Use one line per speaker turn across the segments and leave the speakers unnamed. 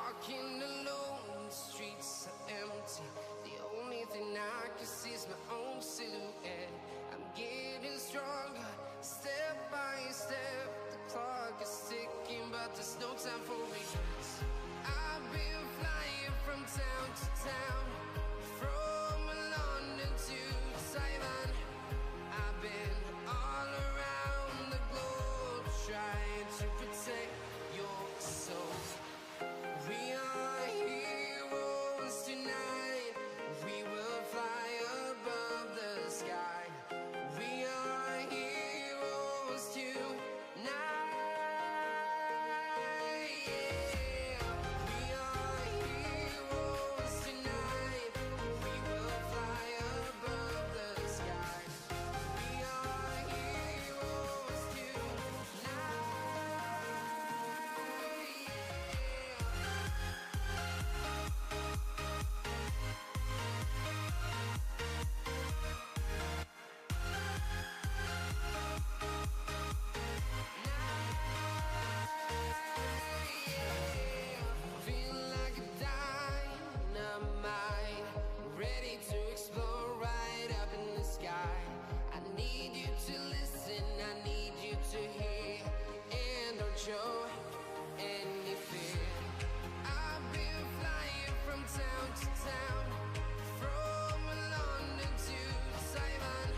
Walking alone, the streets are empty. The only thing I can see is my own silhouette. I'm getting stronger, step by step. The clock is ticking, but there's no time for regrets. I've been flying from town to town, from London to Taiwan. I've been all around the globe, trying to protect your soul. We are heroes tonight. We will fly above the sky. We are heroes tonight. Yeah. We are heroes tonight. We will fly above the sky. We are heroes tonight. Feel like a dynamite, ready to explode right up in the sky. I need you to listen, I need you to hear, and don't show any fear. I've been flying from town to town, from London to Taiwan.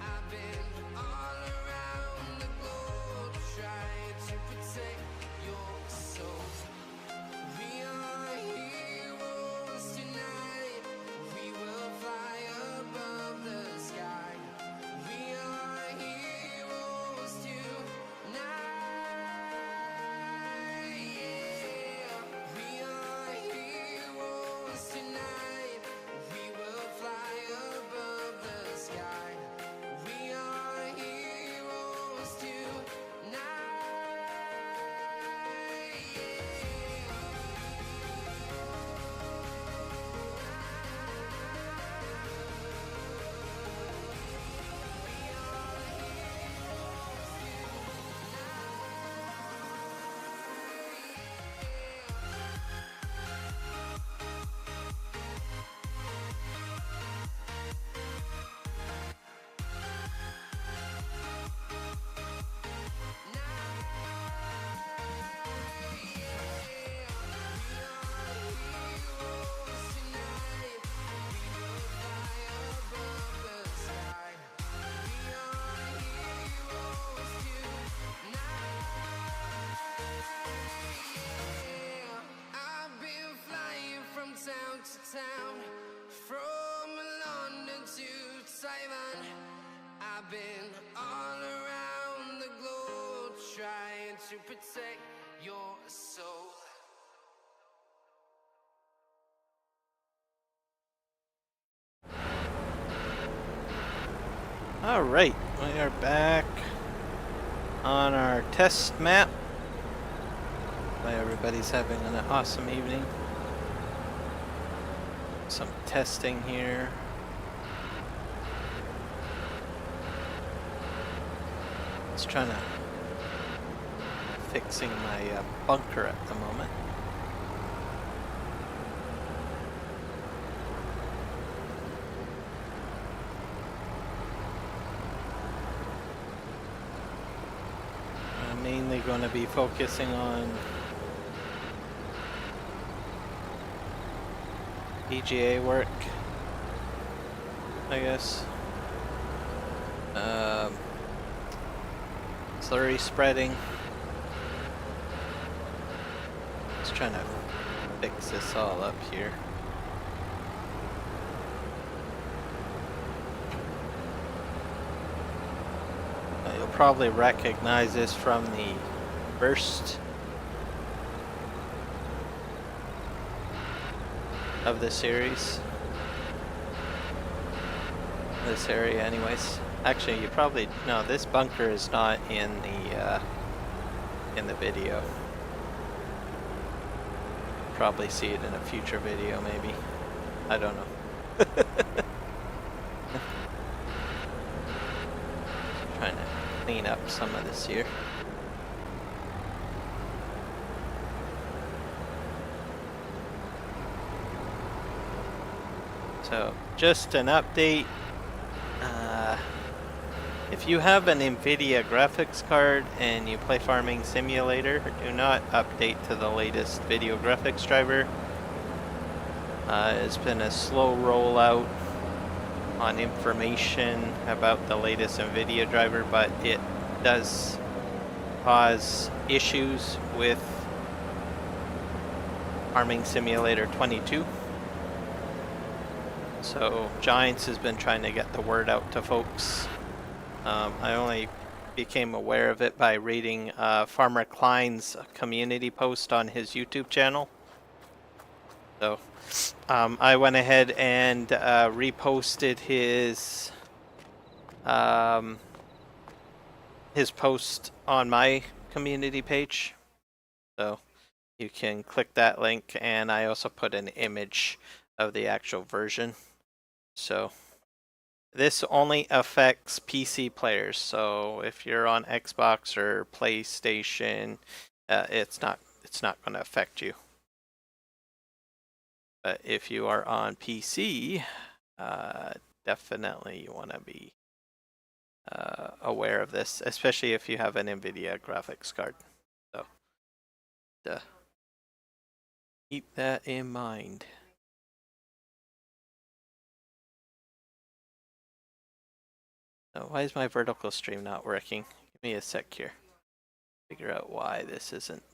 I've been all around the globe, trying to protect your soul. We are heroes tonight. We will fly above the sky. We are heroes tonight. Yeah. We are heroes tonight. We will fly above the sky. We are heroes tonight. I've been flying from town to town, from London to Taiwan. I've been all around the globe, trying to protect your soul.
Alright, we are back on our test map. Hope everybody's having an awesome evening. Some testing here. Just trying to fixing my bunker at the moment. I'm mainly going to be focusing on PGA work, I guess. Slurry spreading. Just trying to fix this all up here. You'll probably recognize this from the first of the series. This area anyways. Actually, you probably no, this bunker is not in the video. Probably see it in a future video maybe. I don't know. Trying to clean up some of this here. So just an update. If you have an NVIDIA graphics card and you play Farming Simulator, do not update to the latest video graphics driver. It's been a slow rollout on information about the latest NVIDIA driver, but it does cause issues with Farming Simulator 22. So Giants has been trying to get the word out to folks. I only became aware of it by reading Farmer Klein's community post on his YouTube channel. So I went ahead and reposted his post on my community page. So you can click that link, and I also put an image of the actual version. So this only affects PC players. So if you're on Xbox or PlayStation, it's not going to affect you. But if you are on PC, definitely you want to be aware of this, especially if you have an NVIDIA graphics card. So keep that in mind. So why is my vertical stream not working? Give me a sec here. Figure out why this isn't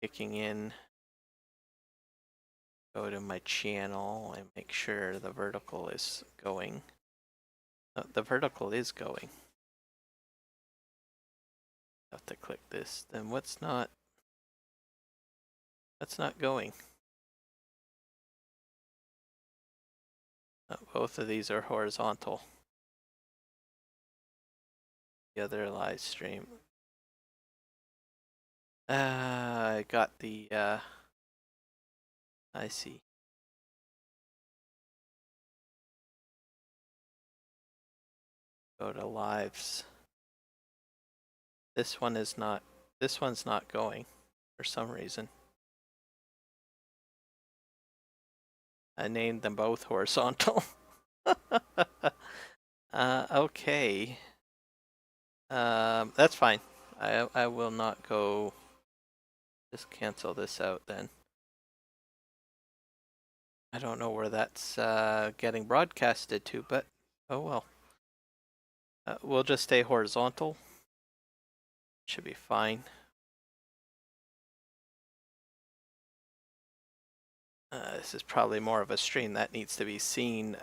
kicking in. Go to my channel and make sure the vertical is going. Oh, the vertical is going. Have to click this. Then what's not? That's not going. Both of these are horizontal. The other live stream. I got the. I see. Go to lives. This one is not. This one's not going for some reason. I named them both horizontal. Okay. That's fine. I will not go. Just cancel this out then. I don't know where that's getting broadcasted to, but oh well. We'll just stay horizontal. Should be fine. This is probably more of a stream that needs to be seen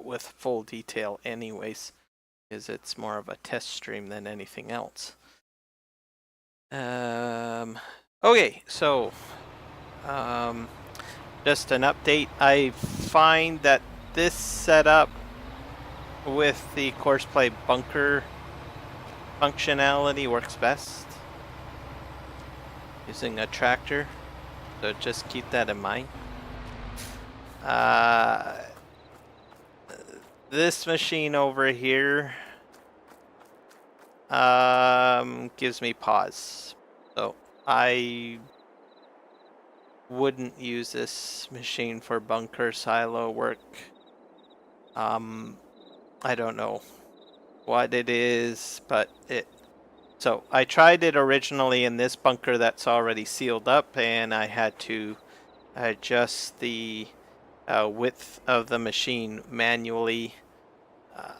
with full detail anyways, because it's more of a test stream than anything else. Okay, so just an update. I find that this setup with the Courseplay bunker functionality works best using a tractor, so just keep that in mind. This machine over here gives me pause, so I wouldn't use this machine for bunker silo work. I don't know what it is, but so I tried it originally in this bunker that's already sealed up, and I had to adjust the width of the machine manually,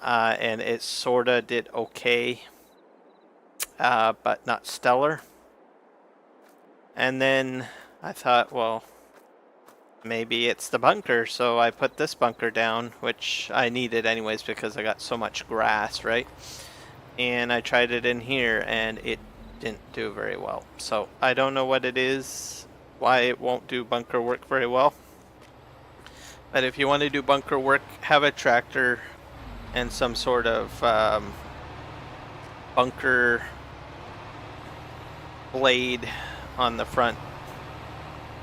and it sorta did okay, but not stellar. And then I thought, well, maybe it's the bunker, so I put this bunker down, which I needed anyways because I got so much grass, right? And I tried it in here, and it didn't do very well. So I don't know what it is, why it won't do bunker work very well. But if you want to do bunker work, have a tractor and some sort of bunker blade on the front.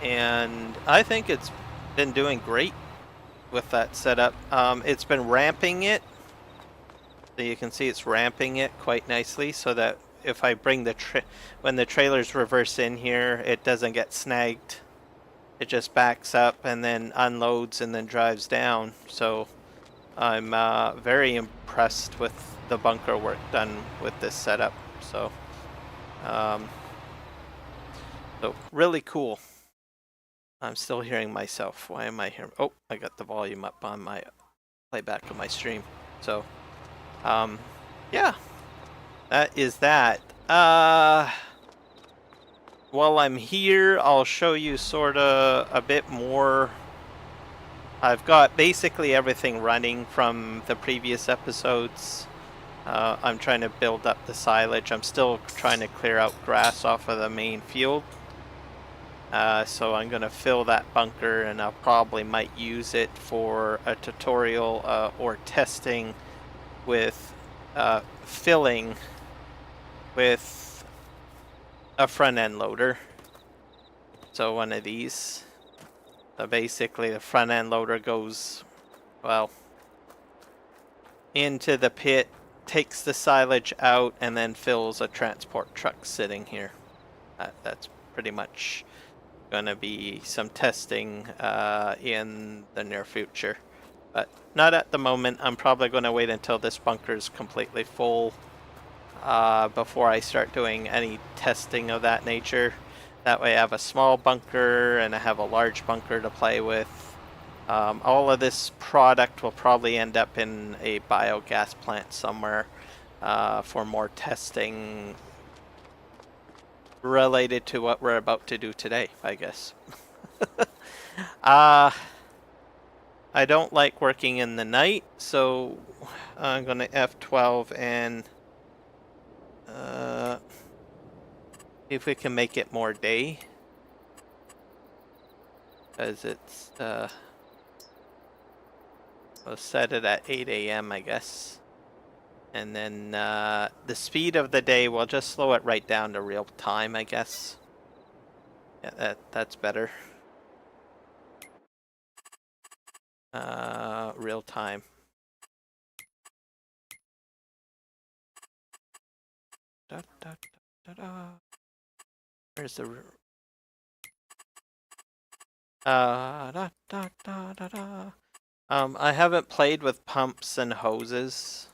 And I think it's been doing great with that setup. It's been ramping it. So you can see it's ramping it quite nicely, so that if I bring when the trailers reverse in here, it doesn't get snagged it just backs up and then unloads and then drives down. So I'm very impressed with the bunker work done with this setup. So, so really cool. I'm still hearing myself. Why am I hearing? Oh, I got the volume up on my playback of my stream. So, yeah, that is that. While I'm here, I'll show you sort of a bit more. I've got basically everything running from the previous episodes. I'm trying to build up the silage. I'm still trying to clear out grass off of the main field. So I'm going to fill that bunker, and I'll probably might use it for a tutorial or testing with filling with a front end loader. So one of these. So basically the front end loader goes, well, into the pit, takes the silage out, and then fills a transport truck sitting here. That's pretty much going to be some testing in the near future, but not at the moment. I'm probably going to wait until this bunker is completely full before I start doing any testing of that nature. That way I have a small bunker and I have a large bunker to play with. All of this product will probably end up in a biogas plant somewhere for more testing related to what we're about to do today, I guess. I don't like working in the night, so I'm going to F12 and see if we can make it more day. Because it's, we'll set it at 8 a.m. I guess. And then the speed of the day, we'll just slow it right down to real time, I guess. Yeah, that's better. Real time. Da, da, da, da, da. Where's the... da, da, da, da, da. I haven't played with pumps and hoses.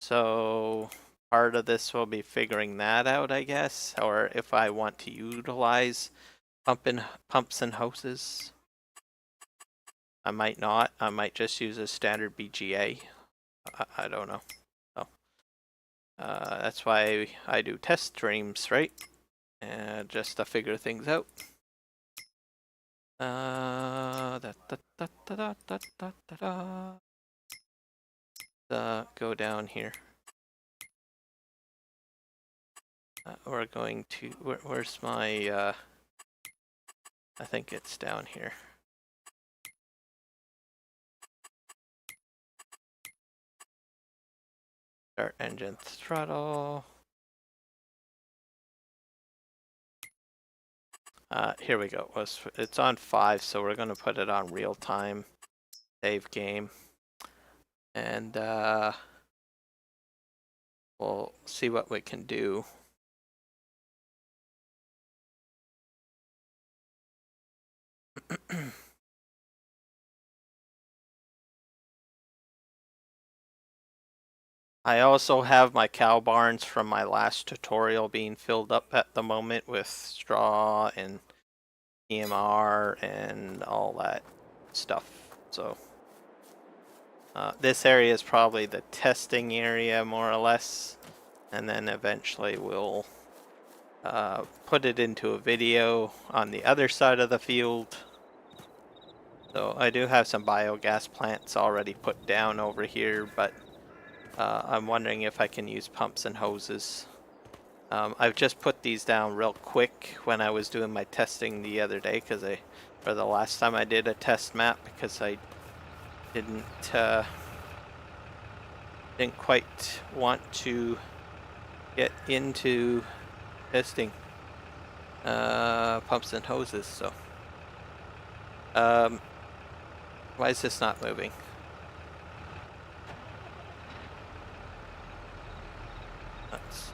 So part of this will be figuring that out, I guess, or if I want to utilize pumps and hoses. I might not. I might just use a standard BGA. I don't know. So that's why I do test streams, right? Just to figure things out. Go down here. We're going to, where's my, I think it's down here. Start engine throttle. Here we go. It's on 5, so we're going to put it on real time. Save game. And we'll see what we can do. I also have my cow barns from my last tutorial being filled up at the moment with straw and EMR and all that stuff. So this area is probably the testing area more or less, and then eventually we'll put it into a video on the other side of the field. So I do have some biogas plants already put down over here, but I'm wondering if I can use pumps and hoses. I've just put these down real quick when I was doing my testing the other day, because for the last time I did a test map, because I didn't quite want to get into testing pumps and hoses. So why is this not moving? Let's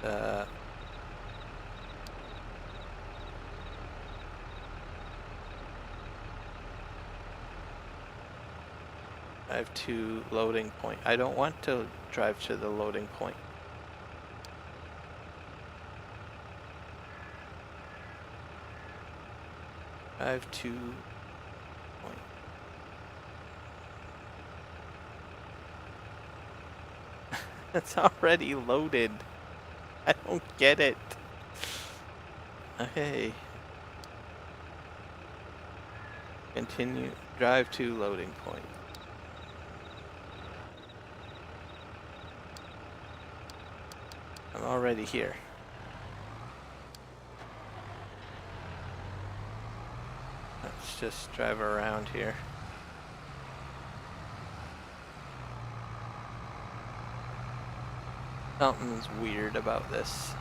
Drive to loading point. I don't want to drive to the loading point. Drive to point. It's already loaded. I don't get it. Okay. Continue. Drive to loading point. I'm already here. Let's just drive around here. Something's weird about this.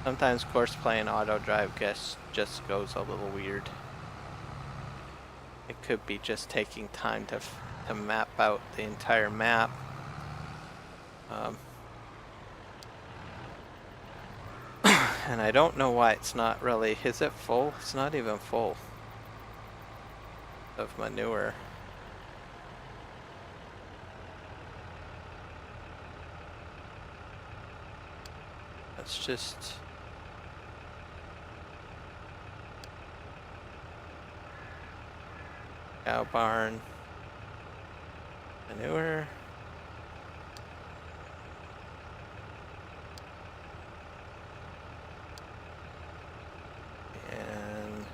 Sometimes course play and auto drive just goes a little weird. It could be just taking time to map out the entire map. And I don't know why it's not really. Is it full? It's not even full of manure. Let's just cow barn, manure. And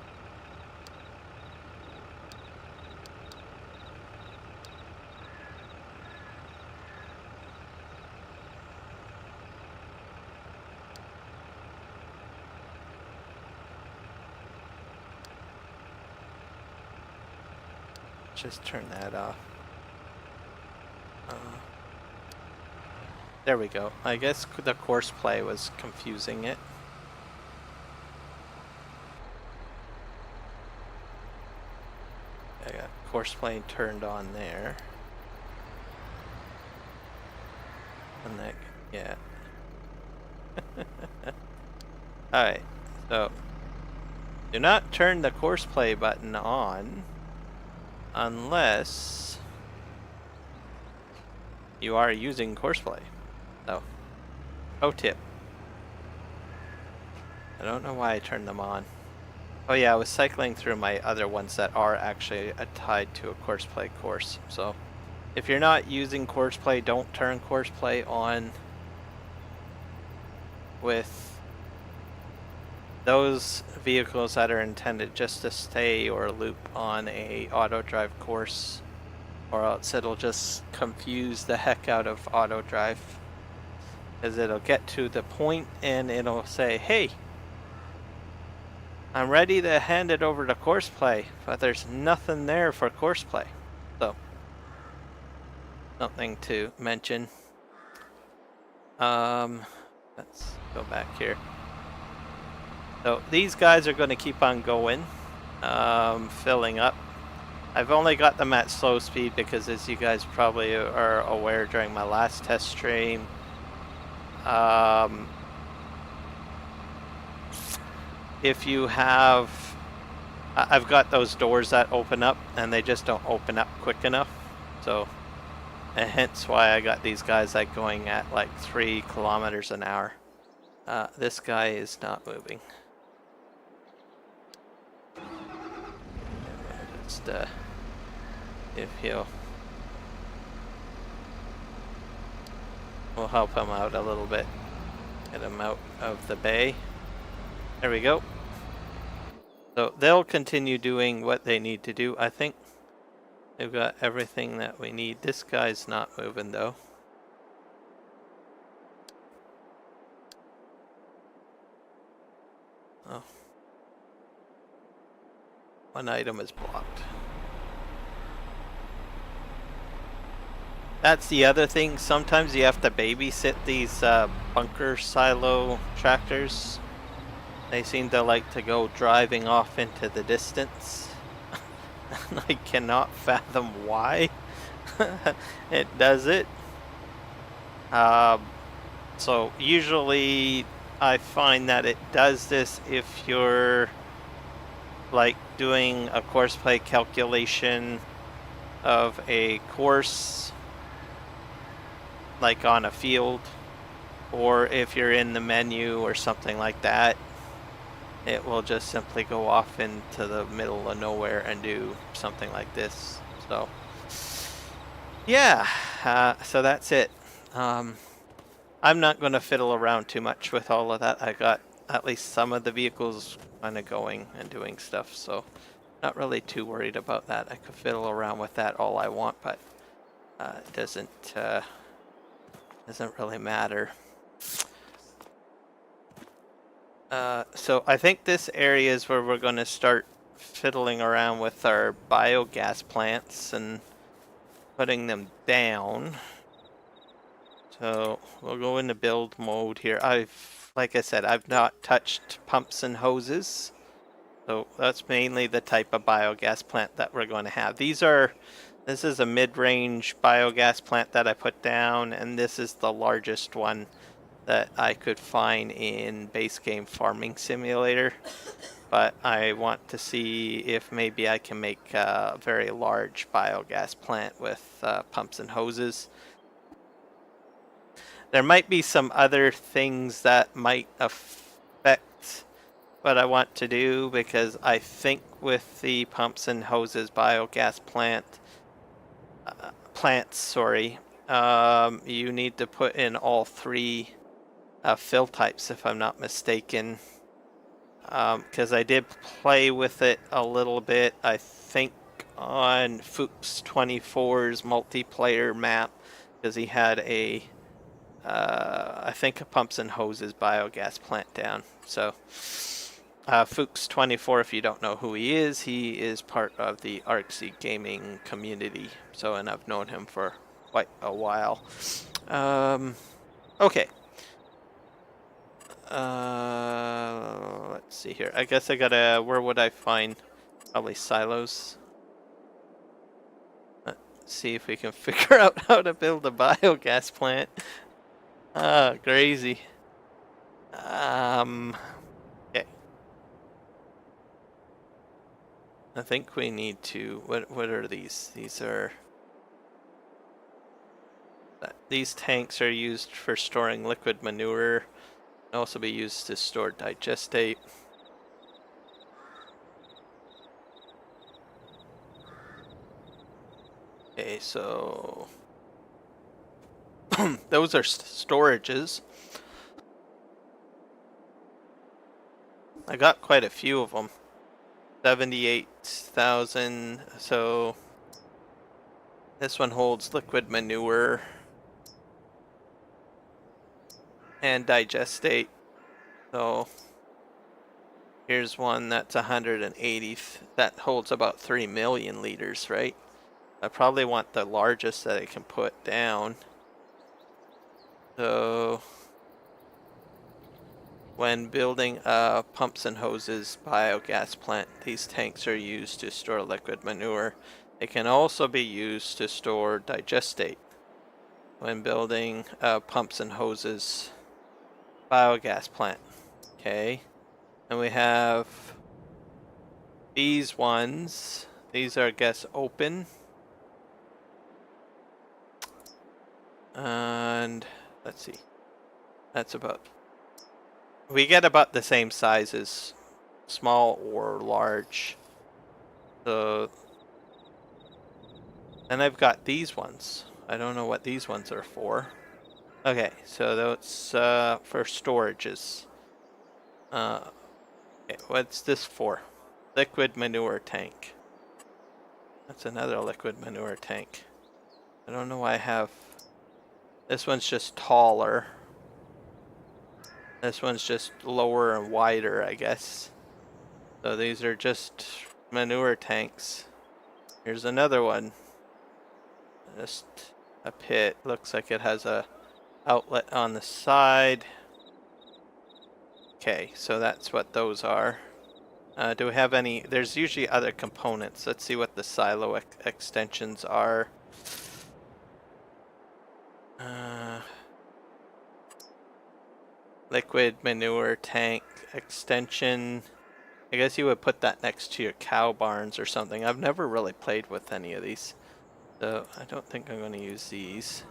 just turn that off. There we go. I guess the course play was confusing it. I got course play turned on there. And that, yeah. Alright, so do not turn the course play button on unless you are using course play. So, pro tip. I don't know why I turned them on. Oh yeah, I was cycling through my other ones that are actually tied to a course play course. So, if you're not using course play, don't turn course play on with those vehicles that are intended just to stay or loop on a auto drive course, or else it'll just confuse the heck out of auto drive, because it'll get to the point and it'll say, hey, I'm ready to hand it over to course play, but there's nothing there for course play. So, something to mention. Let's go back here. So these guys are going to keep on going, filling up. I've only got them at slow speed because, as you guys probably are aware, during my last test stream, if you have, I've got those doors that open up and they just don't open up quick enough. So, and hence why I got these guys like going at like 3 kilometers an hour. This guy is not moving. Just if we'll help him out a little bit. Get him out of the bay. There we go. So they'll continue doing what they need to do. I think they've got everything that we need. This guy's not moving though. Oh. One item is blocked. That's the other thing. Sometimes you have to babysit these bunker silo tractors. They seem to like to go driving off into the distance. And I cannot fathom why it does it. So usually I find that it does this if you're like doing a course play calculation of a course, like on a field, or if you're in the menu or something like that, it will just simply go off into the middle of nowhere and do something like this. So yeah, so that's it. I'm not going to fiddle around too much with all of that. I got at least some of the vehicles kind of going and doing stuff, so not really too worried about that. I could fiddle around with that all I want, but it doesn't really matter. So I think this area is where we're going to start fiddling around with our biogas plants and putting them down. So we'll go into build mode here. Like I said, I've not touched pumps and hoses. So that's mainly the type of biogas plant that we're going to have. This is a mid-range biogas plant that I put down, and this is the largest one that I could find in base game Farming Simulator. But I want to see if maybe I can make a very large biogas plant with pumps and hoses. There might be some other things that might affect what I want to do, because I think with the pumps and hoses biogas plants, you need to put in all three fill types, if I'm not mistaken. Because I did play with it a little bit, I think on Fuchs 24's multiplayer map, because he had I think a pumps and hoses biogas plant down. So Fuchs 24, if you don't know who he is part of the ArcSeed gaming community. So, and I've known him for quite a while. Okay. Let's see here. I guess I gotta, where would I find probably silos? Let's see if we can figure out how to build a biogas plant. Crazy. Okay. I think we need to, what are these? These tanks are used for storing liquid manure. Can also be used to store digestate. Okay, so those are storages. I got quite a few of them. 78,000. So this one holds liquid manure and digestate. So here's one that's 180. That holds about 3 million liters, right? I probably want the largest that I can put down. So when building a pumps and hoses biogas plant, these tanks are used to store liquid manure. They can also be used to store digestate. When building a pumps and hoses biogas plant. Okay. And we have these ones. These are, I guess, open. And let's see. That's about, we get about the same sizes, small or large. So, and I've got these ones. I don't know what these ones are for. Okay, so that's for storages. Okay, what's this for? Liquid manure tank. That's another liquid manure tank. I don't know why I have. This one's just taller. This one's just lower and wider, I guess. So these are just manure tanks. Here's another one. Just a pit. Looks like it has a outlet on the side. Okay, so that's what those are. Do we have any? There's usually other components. Let's see what the silo extensions are. Liquid manure tank extension. I guess you would put that next to your cow barns or something. I've never really played with any of these. So I don't think I'm going to use these.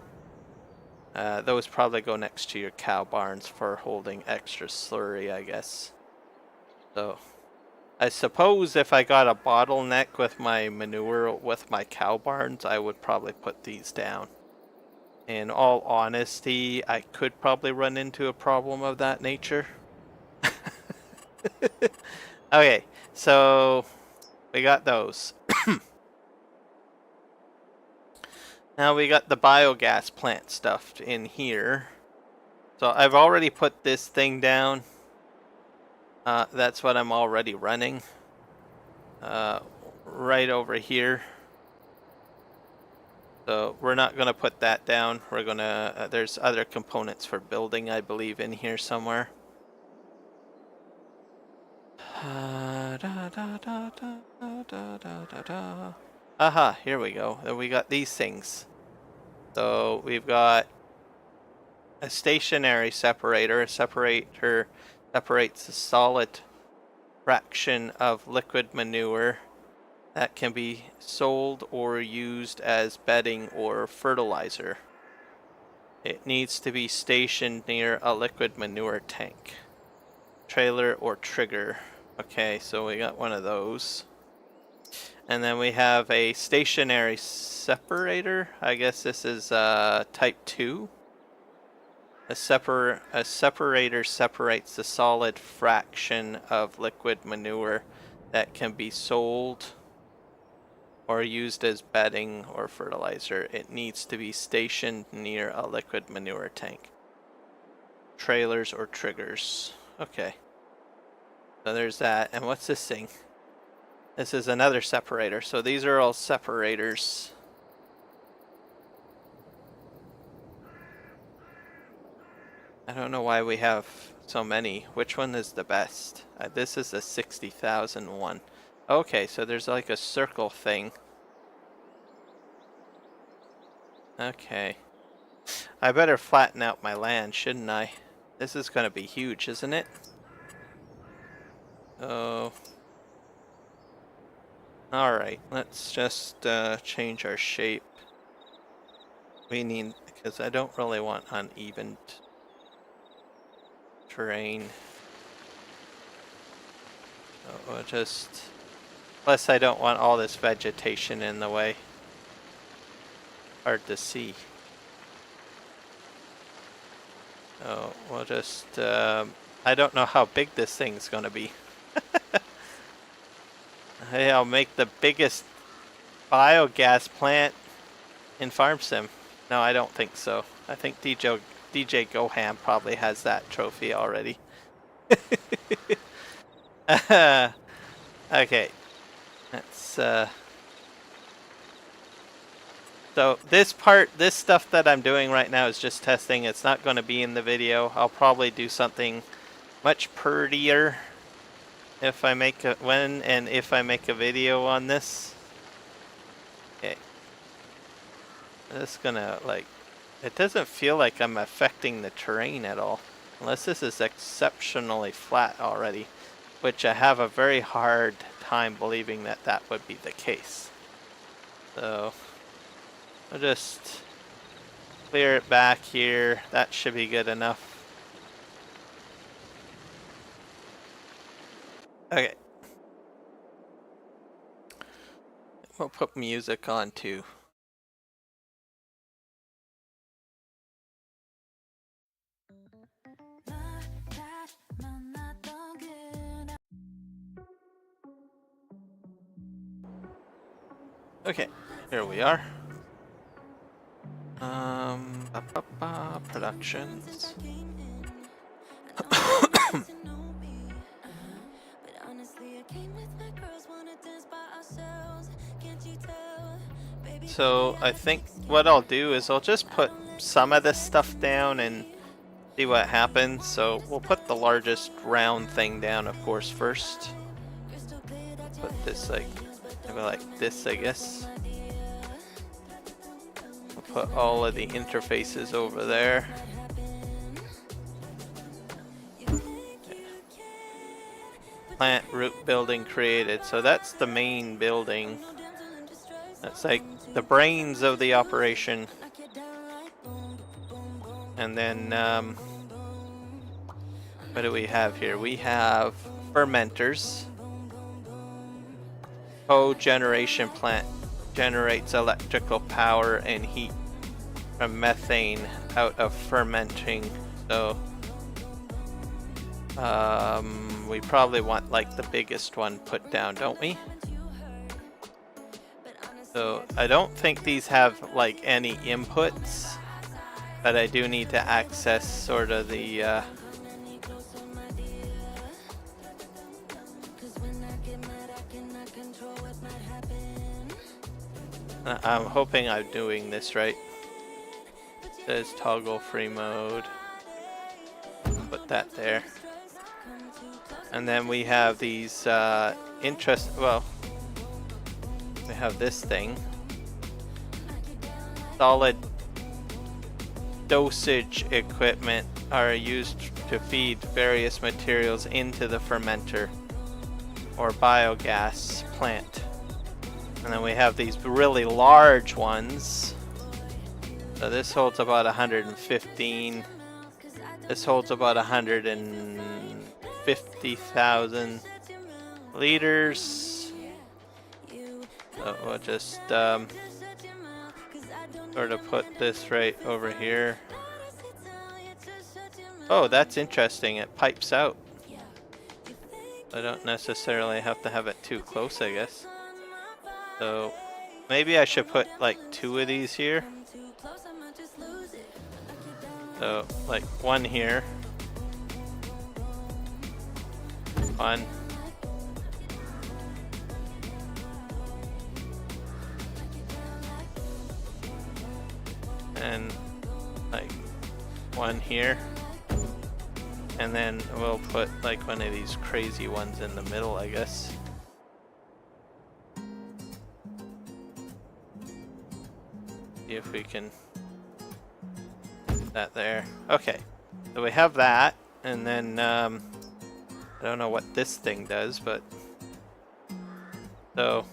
Those probably go next to your cow barns for holding extra slurry, I guess. So I suppose if I got a bottleneck with my manure with my cow barns, I would probably put these down. In all honesty, I could probably run into a problem of that nature. Okay, so we got those. Now we got the biogas plant stuff in here. So I've already put this thing down. That's what I'm already running. Right over here. So we're not going to put that down. We're going to, there's other components for building, I believe, in here somewhere. Aha, here we go. Then we got these things. So we've got a stationary separator. A separator separates a solid fraction of liquid manure that can be sold or used as bedding or fertilizer. It needs to be stationed near a liquid manure tank, trailer, or trigger. Okay, so we got one of those. And then we have a stationary separator. I guess this is type 2. A separator separates the solid fraction of liquid manure that can be sold or used as bedding or fertilizer. It needs to be stationed near a liquid manure tank, trailers, or triggers. Okay. So there's that. And what's this thing? This is another separator. So these are all separators. I don't know why we have so many. Which one is the best? This is the 60,000 one. Okay, so there's like a circle thing. Okay. I better flatten out my land, shouldn't I? This is going to be huge, isn't it? Oh. Alright, let's just change our shape. We need, because I don't really want uneven terrain. So we'll just, plus I don't want all this vegetation in the way. Hard to see. So we'll just, I don't know how big this thing's gonna be. Hey, I'll make the biggest biogas plant in Farm Sim. No, I don't think so. I think DJ Goham probably has that trophy already. Okay. Let's so this stuff that I'm doing right now is just testing. It's not going to be in the video. I'll probably do something much prettier if I make if I make a video on this. Okay. It's gonna, like, it doesn't feel like I'm affecting the terrain at all. Unless this is exceptionally flat already, which I have a very hard time believing that that would be the case. So I'll just clear it back here. That should be good enough. Okay. We'll put music on too. Okay, here we are. Productions. So I think what I'll do is I'll just put some of this stuff down and see what happens. So we'll put the largest round thing down, of course, first. Put this like this, I guess. We'll put all of the interfaces over there. Plant root building created. So that's the main building. That's like the brains of the operation. And then, what do we have here? We have fermenters. Cogeneration plant generates electrical power and heat from methane out of fermenting. So, we probably want like the biggest one put down, don't we? So I don't think these have like any inputs, but I do need to access sort of the I'm hoping I'm doing this right. It says toggle free mode. Put that there. And then we have these well, we have this thing. Solid dosage equipment are used to feed various materials into the fermenter or biogas plant. And then we have these really large ones. So this holds about 115. This holds about 150,000 liters. So we'll just sort of put this right over here. Oh, that's interesting. It pipes out. I don't necessarily have to have it too close, I guess. So maybe I should put like 2 of these here. So like 1 here. 1. And like 1 here. And then we'll put like one of these crazy ones in the middle, I guess. See if we can put that there. Okay, so we have that, and then I don't know what this thing does, but so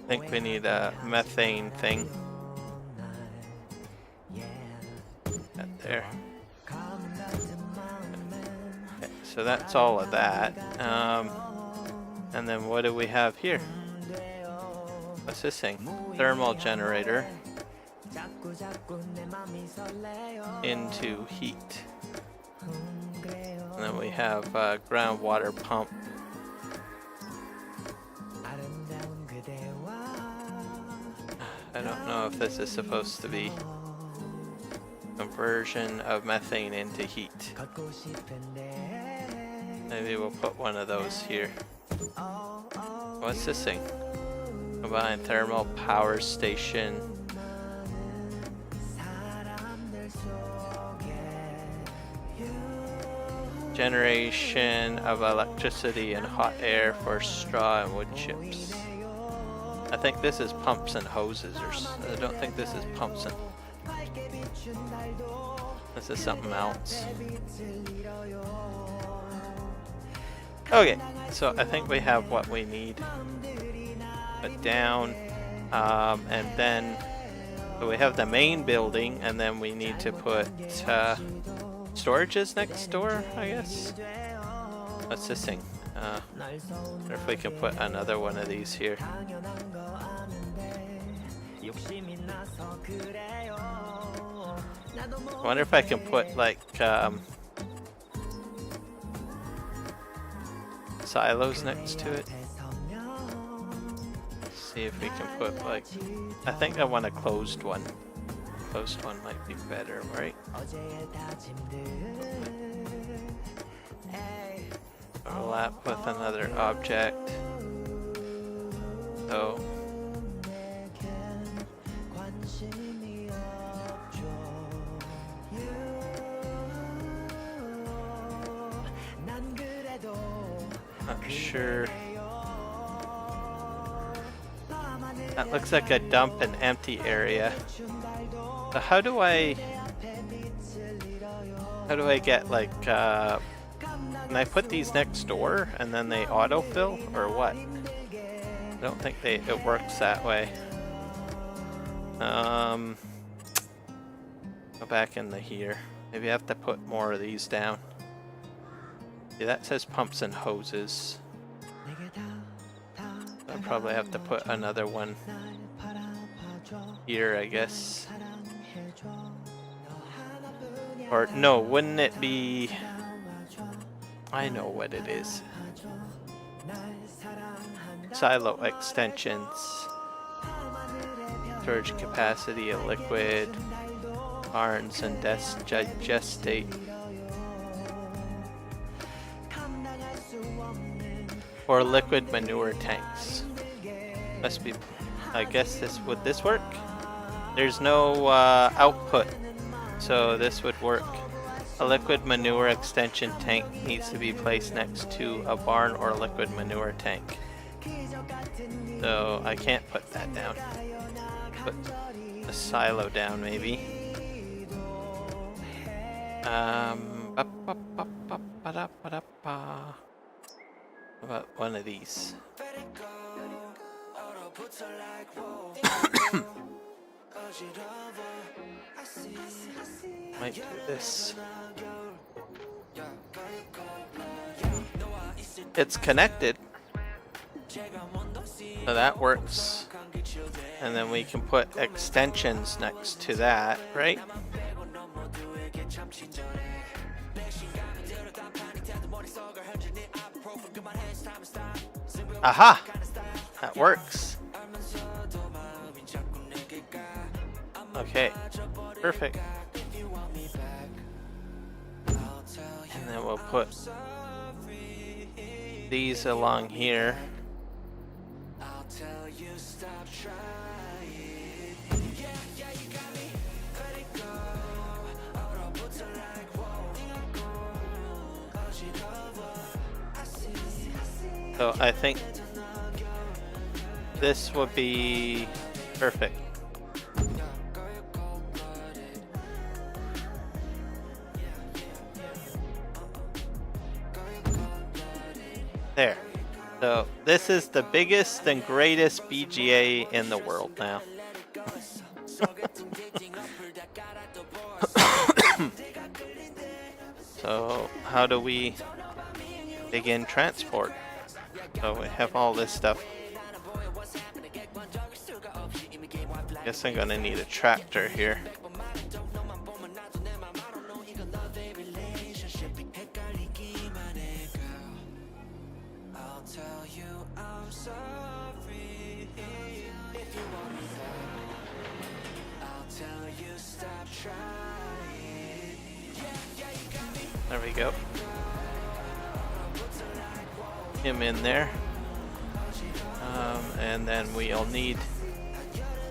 I think we need a methane thing. That there. Okay, so that's all of that. And then what do we have here? What's this thing? Thermal generator into heat. And then we have a groundwater pump. I don't know if this is supposed to be conversion of methane into heat. Maybe we'll put one of those here. What's this thing? Combined thermal power station. Generation of electricity and hot air for straw and wood chips. I think this is pumps and hoses, or I don't think this is pumps and. This is something else. Okay, so I think we have what we need. Put down, and then so we have the main building, and then we need to put storages next door, I guess. What's this thing? Or if we can put another one of these here. I wonder if I can put like silos next to it. Let's see if we can put like, I think I want a closed one. Closed one might be better, right? Overlap with another object. So not sure. That looks like a dump and empty area. So how do I get like, can I put these next door and then they autofill or what? I don't think it works that way. Go back into here. Maybe I have to put more of these down. Yeah, that says pumps and hoses. I'll probably have to put another one here, I guess. Or no, wouldn't it be... I know what it is. Silo extensions. Storage capacity of liquid. Barns and digestate. Or liquid manure tanks. Must be, I guess would this work? There's no output, so this would work. A liquid manure extension tank needs to be placed next to a barn or liquid manure tank. So I can't put that down. Put a silo down maybe. About one of these. Might do this. It's connected. So that works. And then we can put extensions next to that, right? Aha! That works. Okay, perfect. And then we'll put these along here. So I think this would be perfect. There. So this is the biggest and greatest BGA in the world now. So how do we begin transport? So we have all this stuff. Guess I'm gonna need a tractor here. There we go. Him in there. And then we'll need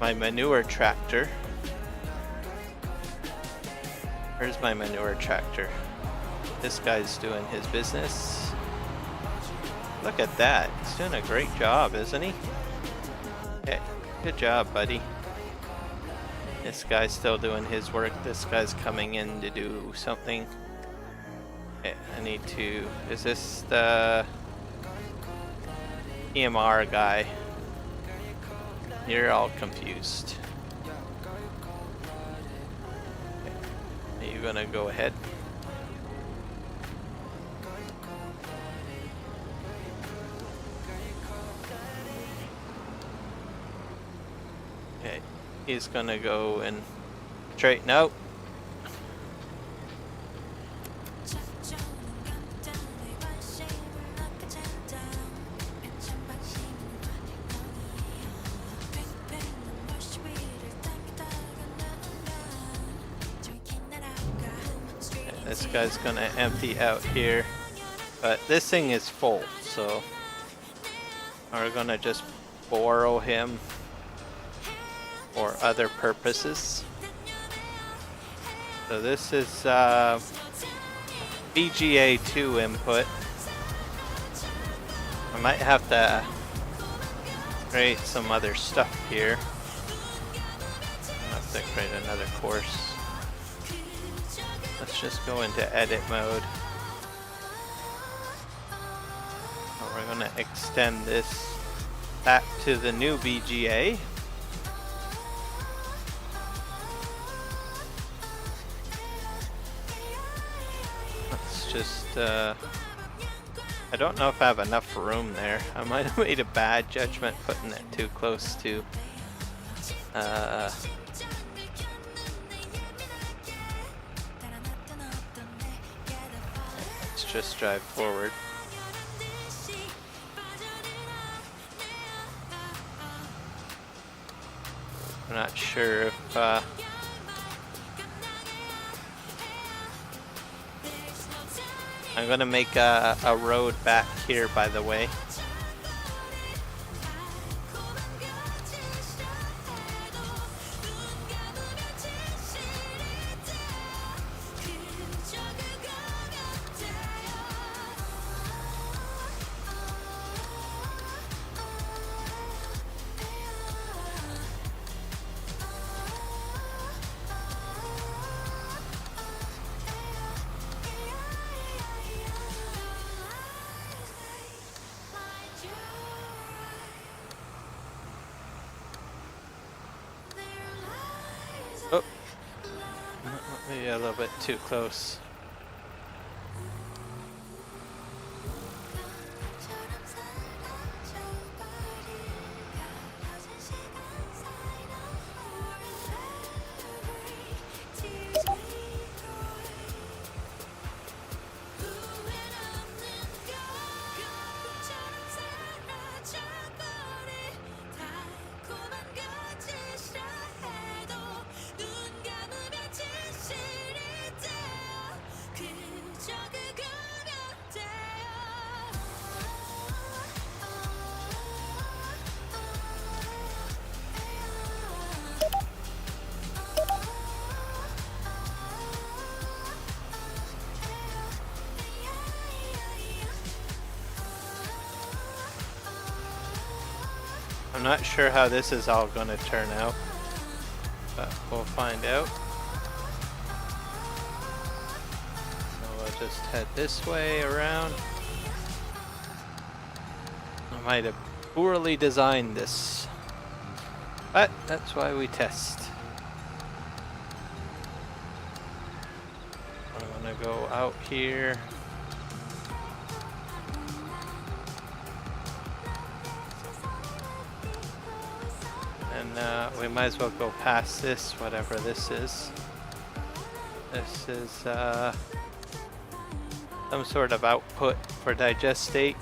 my manure tractor. Where's my manure tractor? This guy's doing his business. Look at that. He's doing a great job, isn't he? Okay, good job, buddy. This guy's still doing his work. This guy's coming in to do something. Okay, I need to... Is this the EMR guy? You're all confused. Okay. Are you gonna go ahead? Okay, he's gonna go and straighten out. This guy's gonna empty out here, but this thing is full, so we're gonna just borrow him for other purposes. So this is VGA 2 input. I might have to create some other stuff here. I'll have to create another course. Let's just go into edit mode. We're going to extend this back to the new VGA. Let's just, I don't know if I have enough room there. I might have made a bad judgment putting it too close to, let's just drive forward. I'm not sure if I'm gonna make a road back here, by the way. Oh, maybe a little bit too close. I'm not sure how this is all going to turn out, but we'll find out. So we'll just head this way around. I might have poorly designed this, but that's why we test. I'm going to go out here. And we might as well go past this, whatever this is. This is some sort of output for digestate.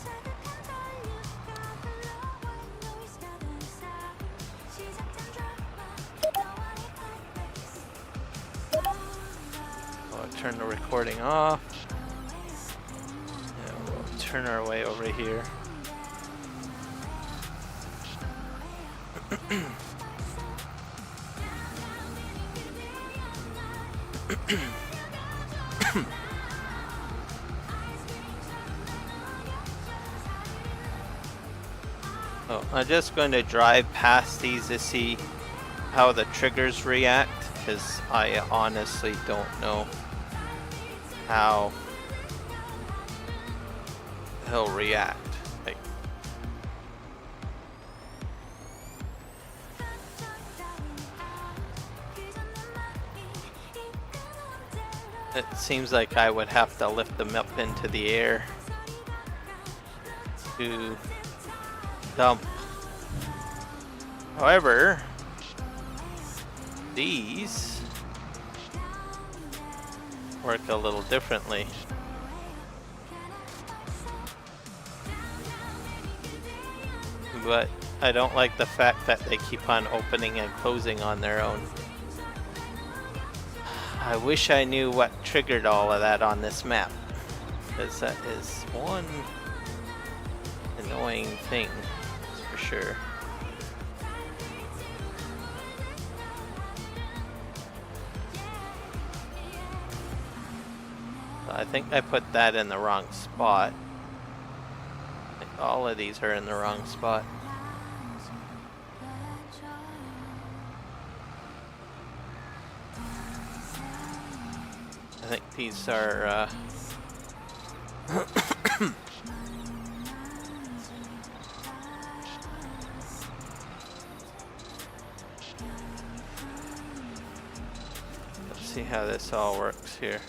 I'll turn the recording off. And we'll turn our way over here. Oh, I'm just going to drive past these to see how the triggers react, because I honestly don't know how he'll react. Like, it seems like I would have to lift them up into the air to dump. However, these work a little differently. But I don't like the fact that they keep on opening and closing on their own. I wish I knew what triggered all of that on this map, because that is one annoying thing, for sure. I think I put that in the wrong spot. I think all of these are in the wrong spot. these are let's see how this all works here.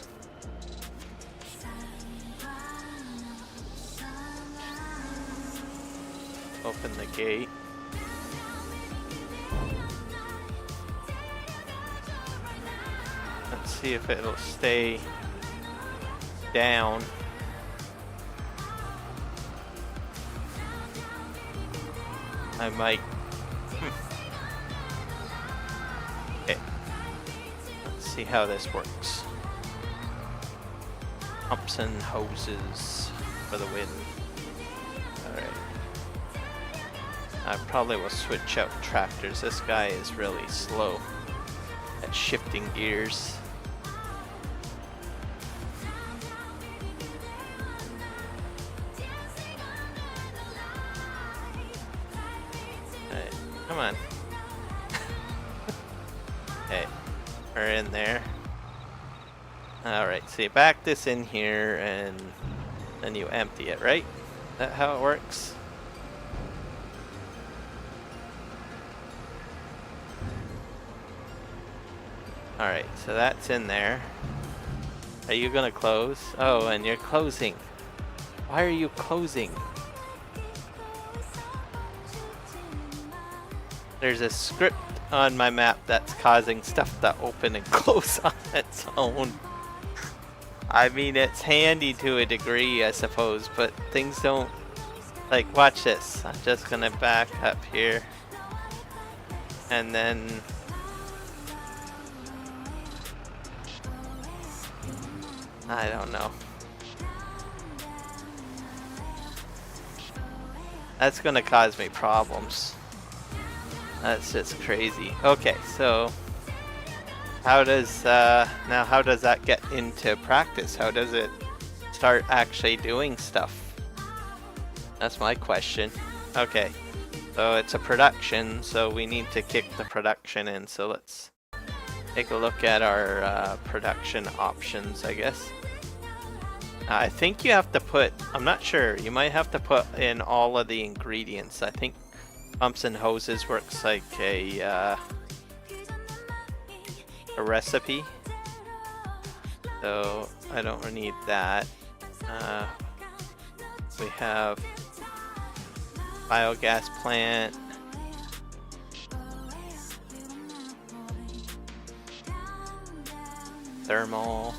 Open the gate. Let's see if it'll stay down. I might. Okay. Let's see how this works. Pumps and hoses for the win. Alright. I probably will switch out tractors. This guy is really slow at shifting gears. Alright, come on. Okay, we're in there. Alright, so you back this in here and then you empty it, right? Is that how it works? Alright, so that's in there. Are you gonna close? Oh, and you're closing. Why are you closing? There's a script on my map that's causing stuff to open and close on its own. I mean, it's handy to a degree, I suppose, but things don't... Like, watch this. I'm just gonna back up here. And then... I don't know. That's gonna cause me problems. That's just crazy. Okay, so how does now how does that get into practice? How does it start actually doing stuff? That's my question. Okay, so it's a production, so we need to kick the production in. So let's take a look at our production options, I guess. I think you have to put, I'm not sure, you might have to put in all of the ingredients. I think pumps and hoses works like a recipe. So I don't need that. We have biogas plant. Thermal.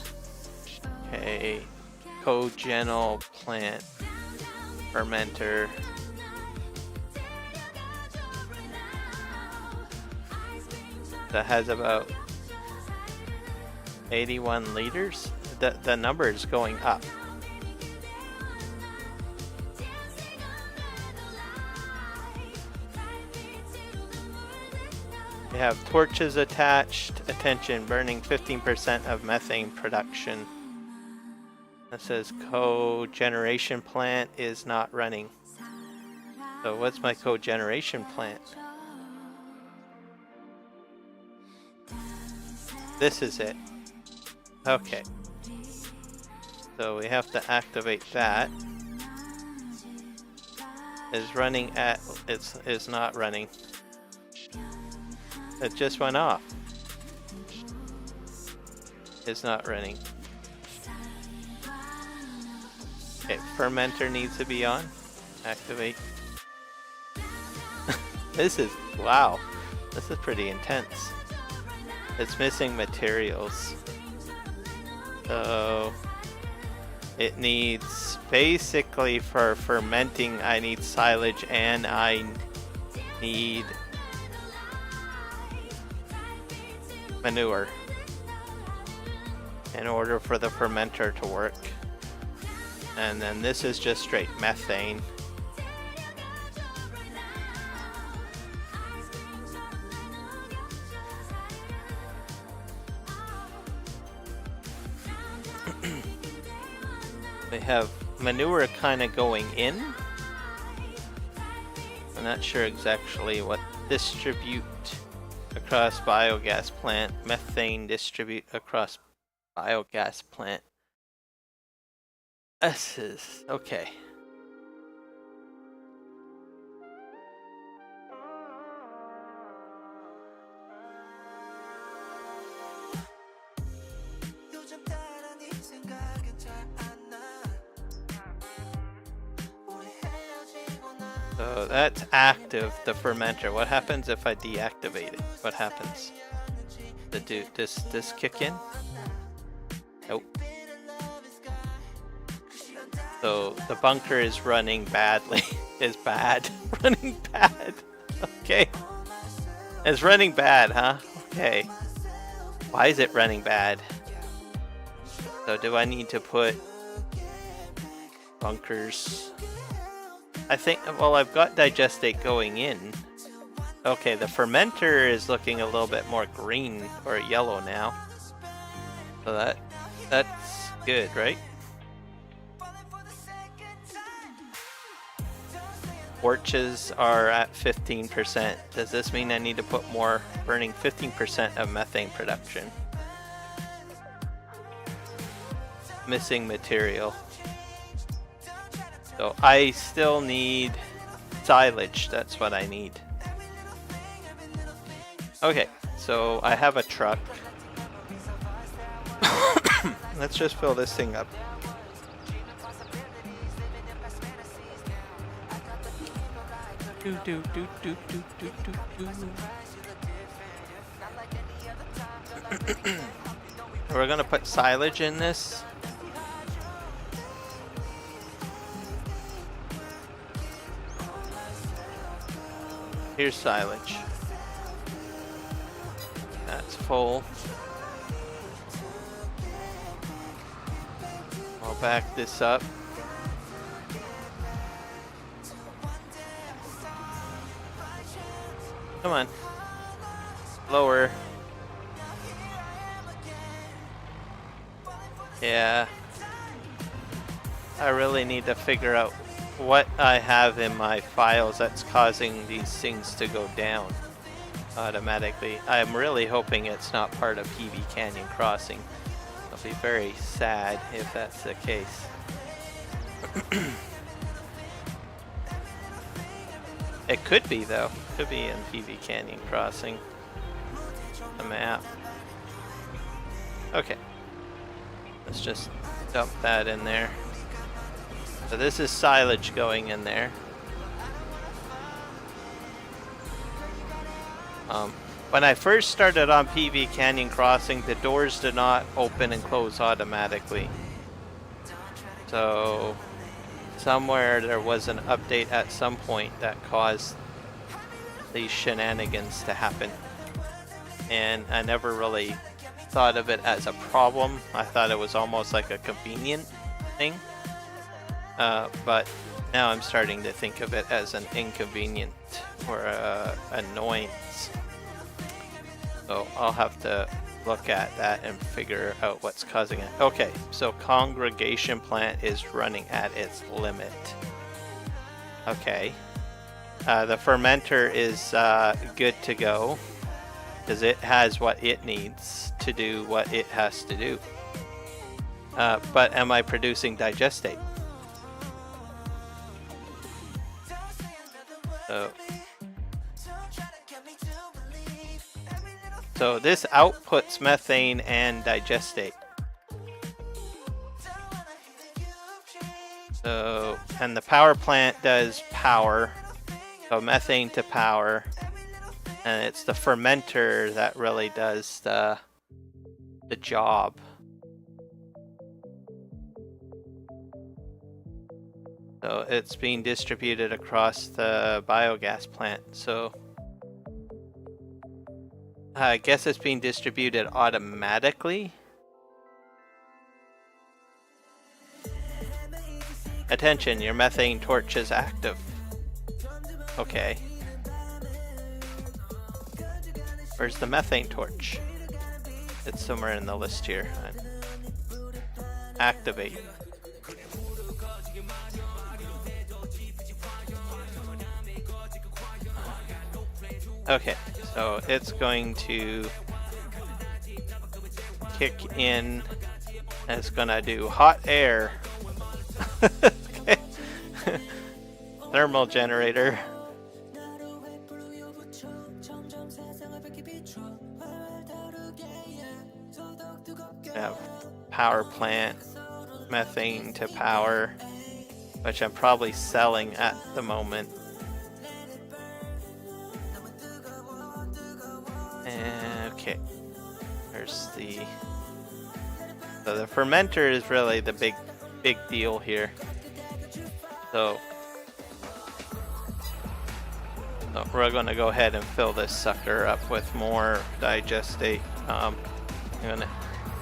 Okay. Cogenal plant. Fermenter. That has about 81 liters. The number is going up. We have torches attached. Attention, burning 15% of methane production. That says cogeneration plant is not running. So what's my cogeneration plant? This is it. Okay. So we have to activate that. Is running at, it's not running. It just went off. It's not running. Okay, fermenter needs to be on. Activate. This is, wow. This is pretty intense. It's missing materials. So it needs, basically for fermenting, I need silage and I need manure in order for the fermenter to work. And then this is just straight methane. We have manure kind of going in. I'm not sure exactly what distribute across biogas plant, methane distribute across Biogas plant. This is okay. So that's active, the fermenter. What happens if I deactivate it? What happens? This kick in? Nope. So the bunker is running badly. Is bad. Running bad. Okay. It's running bad, huh? Okay. Why is it running bad? So do I need to put bunkers? I think, well, I've got digestate going in. Okay, the fermenter is looking a little bit more green or yellow now. So that's good, right? Torches are at 15%. Does this mean I need to put more, burning 15% of methane production? Missing material. So I still need silage, that's what I need. Okay, so I have a truck. Let's just fill this thing up. We're gonna put silage in this. Here's silage. That's full. I'll back this up. Come on. Lower. Yeah. I really need to figure out what I have in my files that's causing these things to go down automatically. I'm really hoping it's not part of PV Canyon Crossing. I'll be very sad if that's the case. It could be though. Could be in PV Canyon Crossing. The map. Okay. Let's just dump that in there. So this is silage going in there. When I first started on PV Canyon Crossing, the doors did not open and close automatically. So somewhere there was an update at some point that caused these shenanigans to happen. And I never really thought of it as a problem. I thought it was almost like a convenient thing. But now I'm starting to think of it as an inconvenient or annoyance. So I'll have to look at that and figure out what's causing it. Okay, so congregation plant is running at its limit. Okay. The fermenter is good to go because it has what it needs to do what it has to do. But am I producing digestate? So this outputs methane and digestate. So, and the power plant does power, so methane to power, and it's the fermenter that really does the job. So it's being distributed across the biogas plant. So I guess it's being distributed automatically. Attention, your methane torch is active. Okay. Where's the methane torch? It's somewhere in the list here. Activate. Okay, so it's going to kick in. It's gonna do hot air. Okay. Thermal generator. Yeah, power plant, methane to power, which I'm probably selling at the moment. And okay, there's so the fermenter is really the big deal here. So we're going to go ahead and fill this sucker up with more digestate. I'm going to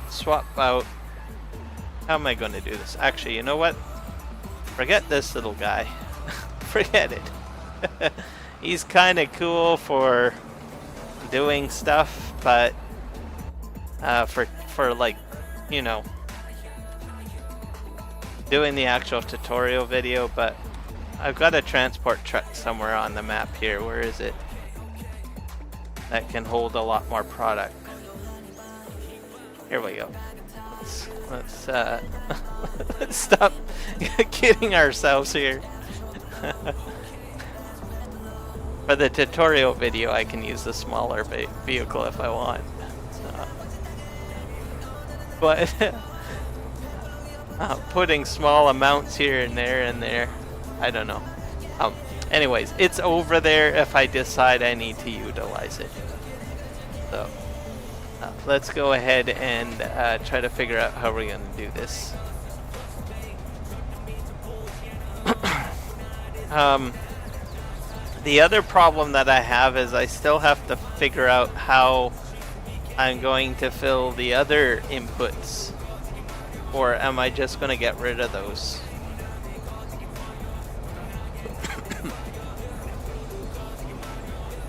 swap out. How am I going to do this? Actually, you know what? Forget this little guy. Forget it. He's kind of cool for doing stuff, but for like, you know, doing the actual tutorial video. But I've got a transport truck somewhere on the map here. Where is it? That can hold a lot more product. Here we go. Let's let's stop kidding ourselves here. For the tutorial video, I can use the smaller vehicle if I want. But putting small amounts here and there, I don't know. Anyways, it's over there if I decide I need to utilize it. So let's go ahead and try to figure out how we're going to do this. The other problem that I have is I still have to figure out how I'm going to fill the other inputs, or am I just going to get rid of those?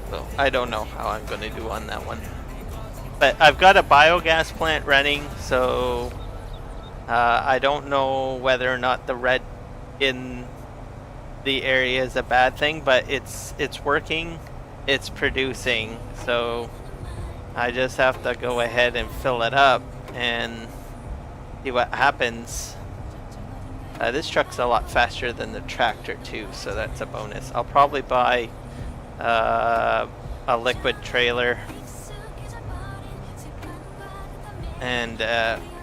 So I don't know how I'm going to do on that one. But I've got a biogas plant running, so I don't know whether or not the red in the area is a bad thing, but it's working, it's producing, so I just have to go ahead and fill it up and see what happens. This truck's a lot faster than the tractor too, so that's a bonus. I'll probably buy a liquid trailer, and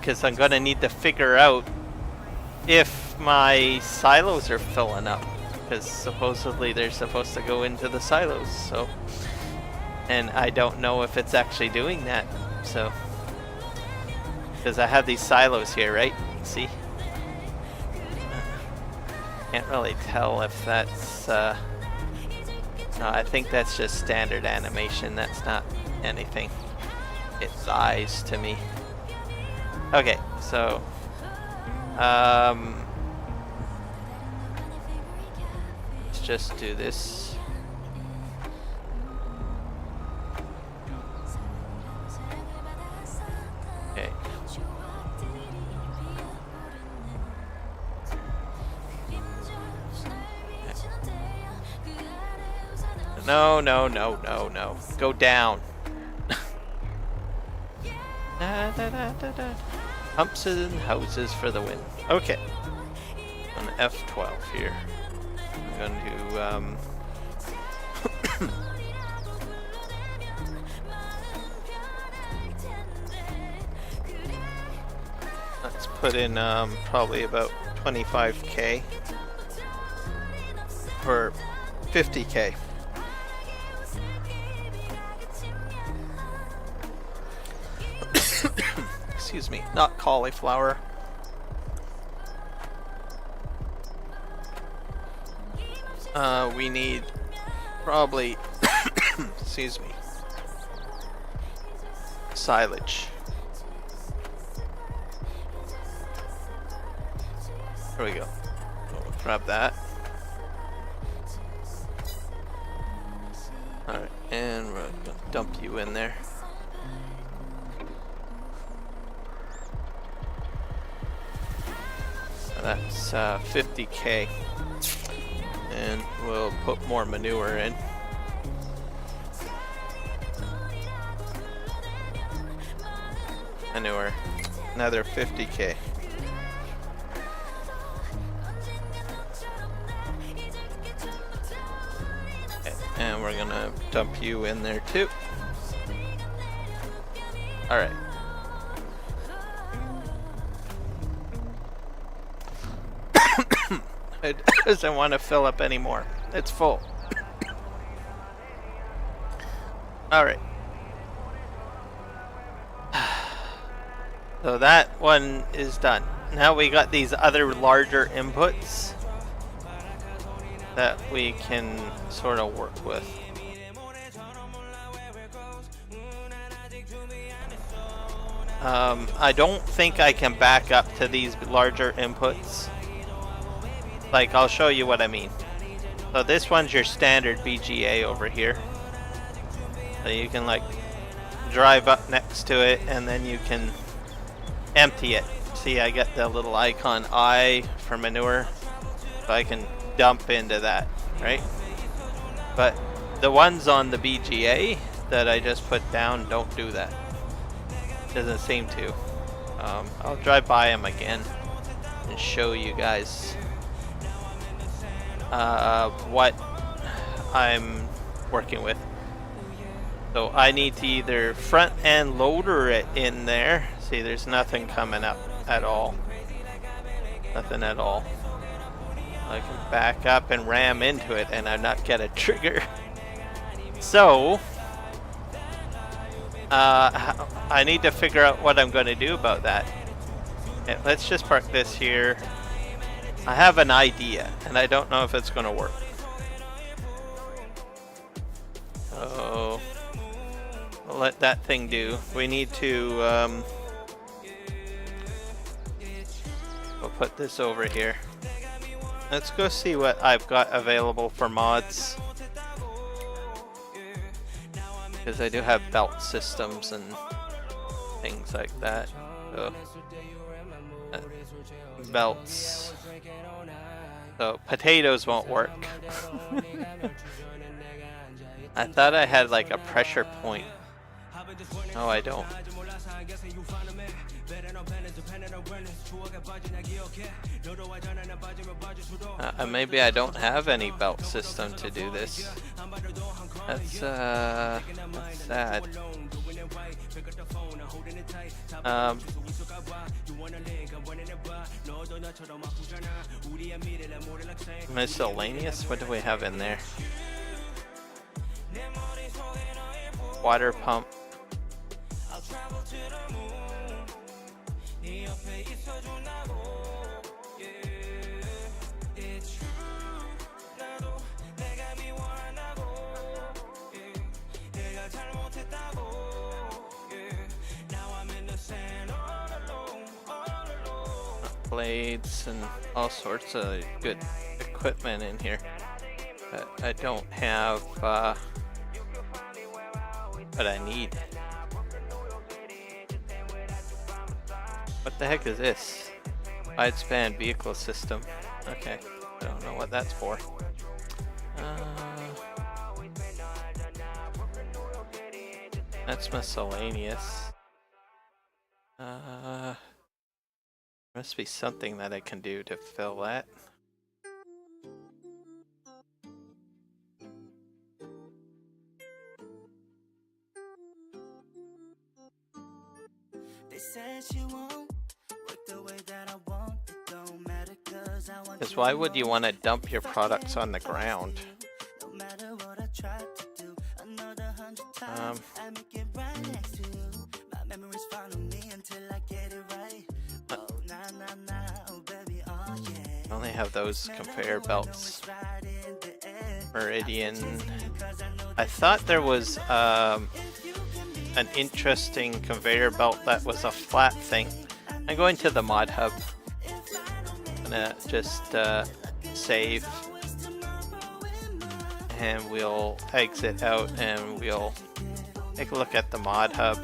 because I'm gonna need to figure out if my silos are filling up, because supposedly they're supposed to go into the silos, so, and I don't know if it's actually doing that. So because I have these silos here, right? See, can't really tell if that's no, I think that's just standard animation. That's not anything. It's eyes to me. Okay, so let's just do this. Okay. No, no, no, no, no. Go down. Da, da, da, da, da. Pumps and houses for the win. Okay. On F12 here. I'm going to let's put in probably about 25k or 50k. Excuse me, not cauliflower. We need probably, excuse me, silage. There we go. We'll grab that. Alright, and we're gonna dump you in there. That's 50k, and we'll put more manure in. manure. Another 50K. Okay, and we're gonna dump you in there too. Alright. It doesn't want to fill up anymore. It's full. Alright. So that one is done. Now we got these other larger inputs that we can sort of work with. I don't think I can back up to these larger inputs. Like, I'll show you what I mean. So this one's your standard BGA over here. So you can like drive up next to it and then you can empty it. See, I get the little icon I for manure. So I can dump into that, right? But the ones on the BGA that I just put down don't do that. Doesn't seem to. I'll drive by them again and show you guys what I'm working with. So I need to either front end loader it in there. See, there's nothing coming up at all. Nothing at all. I can back up and ram into it and I not get a trigger. So I need to figure out what I'm going to do about that. Okay, let's just park this here. I have an idea and I don't know if it's going to work. So we'll let that thing do. We need to we'll put this over here. Let's go see what I've got available for mods, because I do have belt systems and things like that. So, belts. So potatoes won't work. I thought I had like a pressure point. No, I don't. Maybe I don't have any belt system to do this. That's sad. Miscellaneous? What do we have in there? Water pump. Blades and all sorts of good equipment in here, but I don't have what I need. What the heck is this? Wide-span vehicle system. Okay, I don't know what that's for. That's miscellaneous. Must be something that I can do to fill that. Because why would you want to dump your products on the ground? I only have those conveyor belts. Meridian. I thought there was an interesting conveyor belt that was a flat thing. I'm going to the mod hub. I'm gonna just save, and we'll exit out and we'll take a look at the mod hub.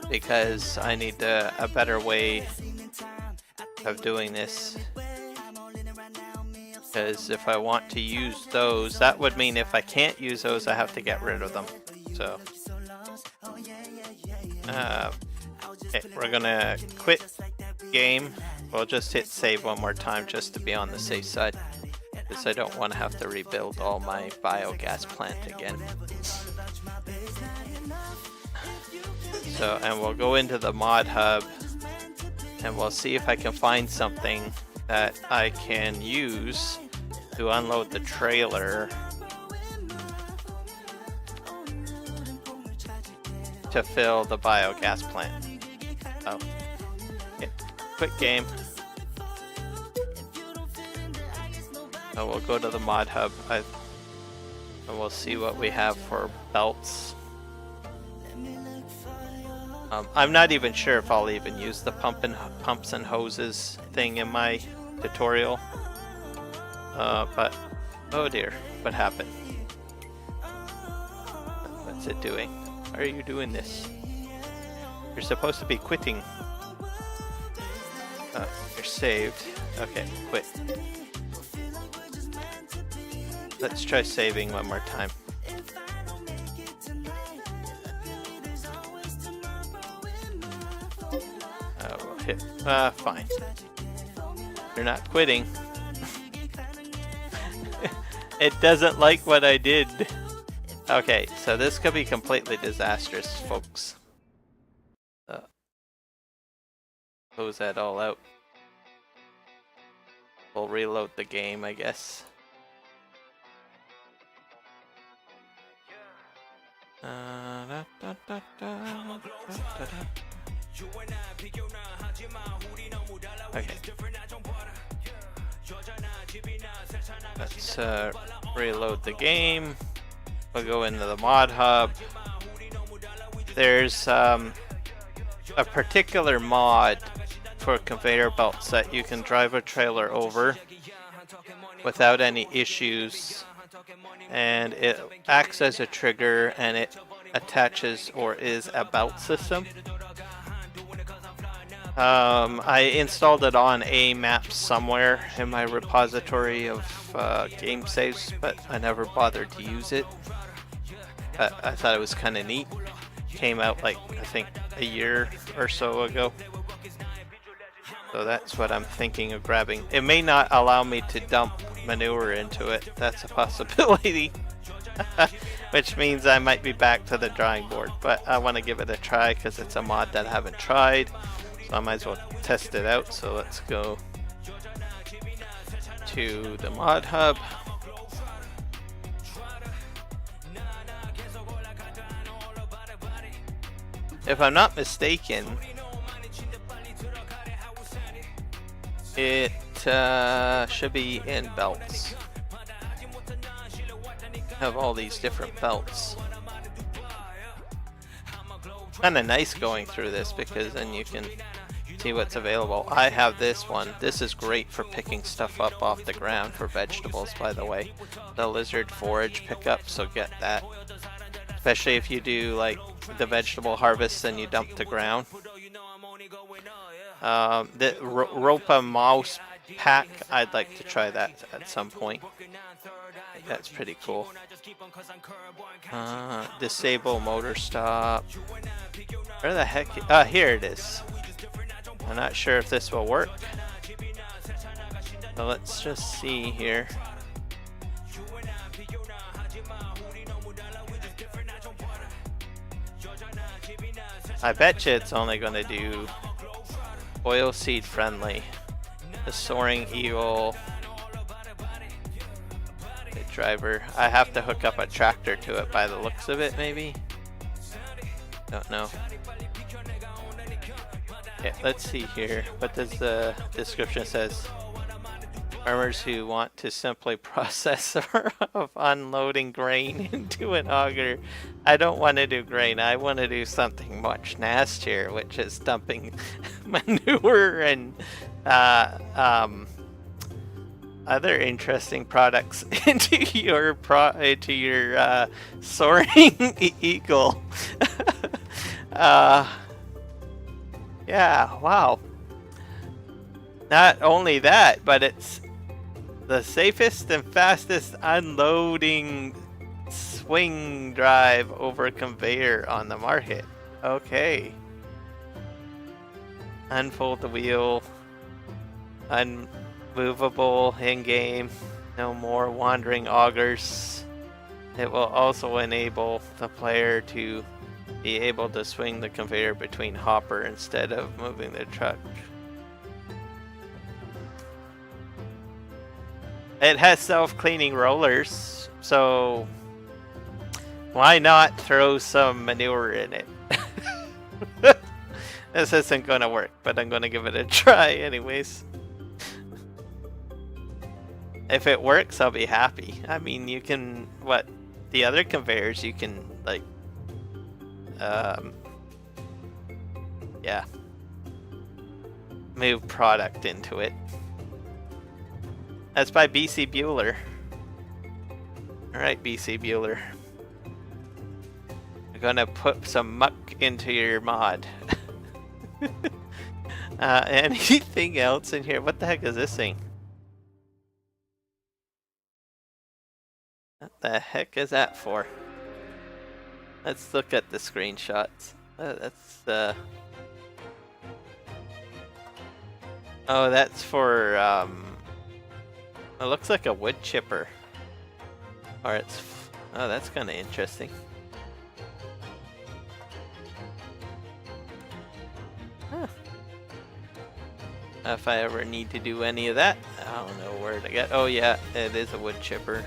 Because I need a better way of doing this. Because if I want to use those, that would mean if I can't use those, I have to get rid of them. So, okay, we're gonna quit game. We'll just hit save one more time just to be on the safe side, because I don't want to have to rebuild all my biogas plant again. So, and we'll go into the mod hub and we'll see if I can find something that I can use to unload the trailer to fill the biogas plant. Oh, okay. Quick game. So we'll go to the mod hub and we'll see what we have for belts. I'm not even sure if I'll even use the pumps and hoses thing in my tutorial. But, oh dear, what happened? What's it doing? Why are you doing this? You're supposed to be quitting. You're saved. Okay, quit. Let's try saving one more time. Hit. Fine. You're not quitting. It doesn't like what I did. Okay, so this could be completely disastrous, folks. Close that all out. We'll reload the game, I guess. Okay. Let's reload the game. We'll go into the mod hub. There's a particular mod for conveyor belts that you can drive a trailer over without any issues, and it acts as a trigger and it attaches or is a belt system. I installed it on a map somewhere in my repository of game saves, but I never bothered to use it. I thought it was kind of neat. Came out like, I think, a year or so ago. So that's what I'm thinking of grabbing. It may not allow me to dump manure into it. That's a possibility. Which means I might be back to the drawing board. But I want to give it a try because it's a mod that I haven't tried. So I might as well test it out. So let's go to the mod hub. If I'm not mistaken, it should be in belts. Have all these different belts. Kind of nice going through this because then you can see what's available. I have this one. This is great for picking stuff up off the ground for vegetables, by the way. The lizard forage pickup, so get that. Especially if you do like the vegetable harvest and you dump to ground. The Ropa mouse pack, I'd like to try that at some point. That's pretty cool. Disable motor stop. Where the heck? Here it is. I'm not sure if this will work. So let's just see here. I bet you it's only going to do oil seed friendly. The soaring eagle. The driver. I have to hook up a tractor to it by the looks of it, maybe. Don't know. Okay, let's see here. What does the description says? Farmers who want to simply process of unloading grain into an auger. I don't want to do grain. I want to do something much nastier, which is dumping manure and other interesting products into your soaring eagle. Yeah, wow. Not only that, but it's The safest and fastest unloading swing drive over conveyor on the market. Okay. Unfold the wheel. Unmovable in-game. No more wandering augers. It will also enable the player to be able to swing the conveyor between hopper instead of moving the truck. It has self-cleaning rollers, so why not throw some manure in it? This isn't gonna work, but I'm gonna give it a try anyways. If it works, I'll be happy. I mean, you can, the other conveyors, you can, like, yeah, move product into it. That's by BC Bueller. Alright, BC Bueller. I'm gonna put some muck into your mod. Anything else in here? What the heck is this thing? What the heck is that for? Let's look at the screenshots. Oh, that's for, it looks like a wood chipper. Or oh, that's kind of interesting. Huh. If I ever need to do any of that, I don't know where to get. Oh yeah, it is a wood chipper.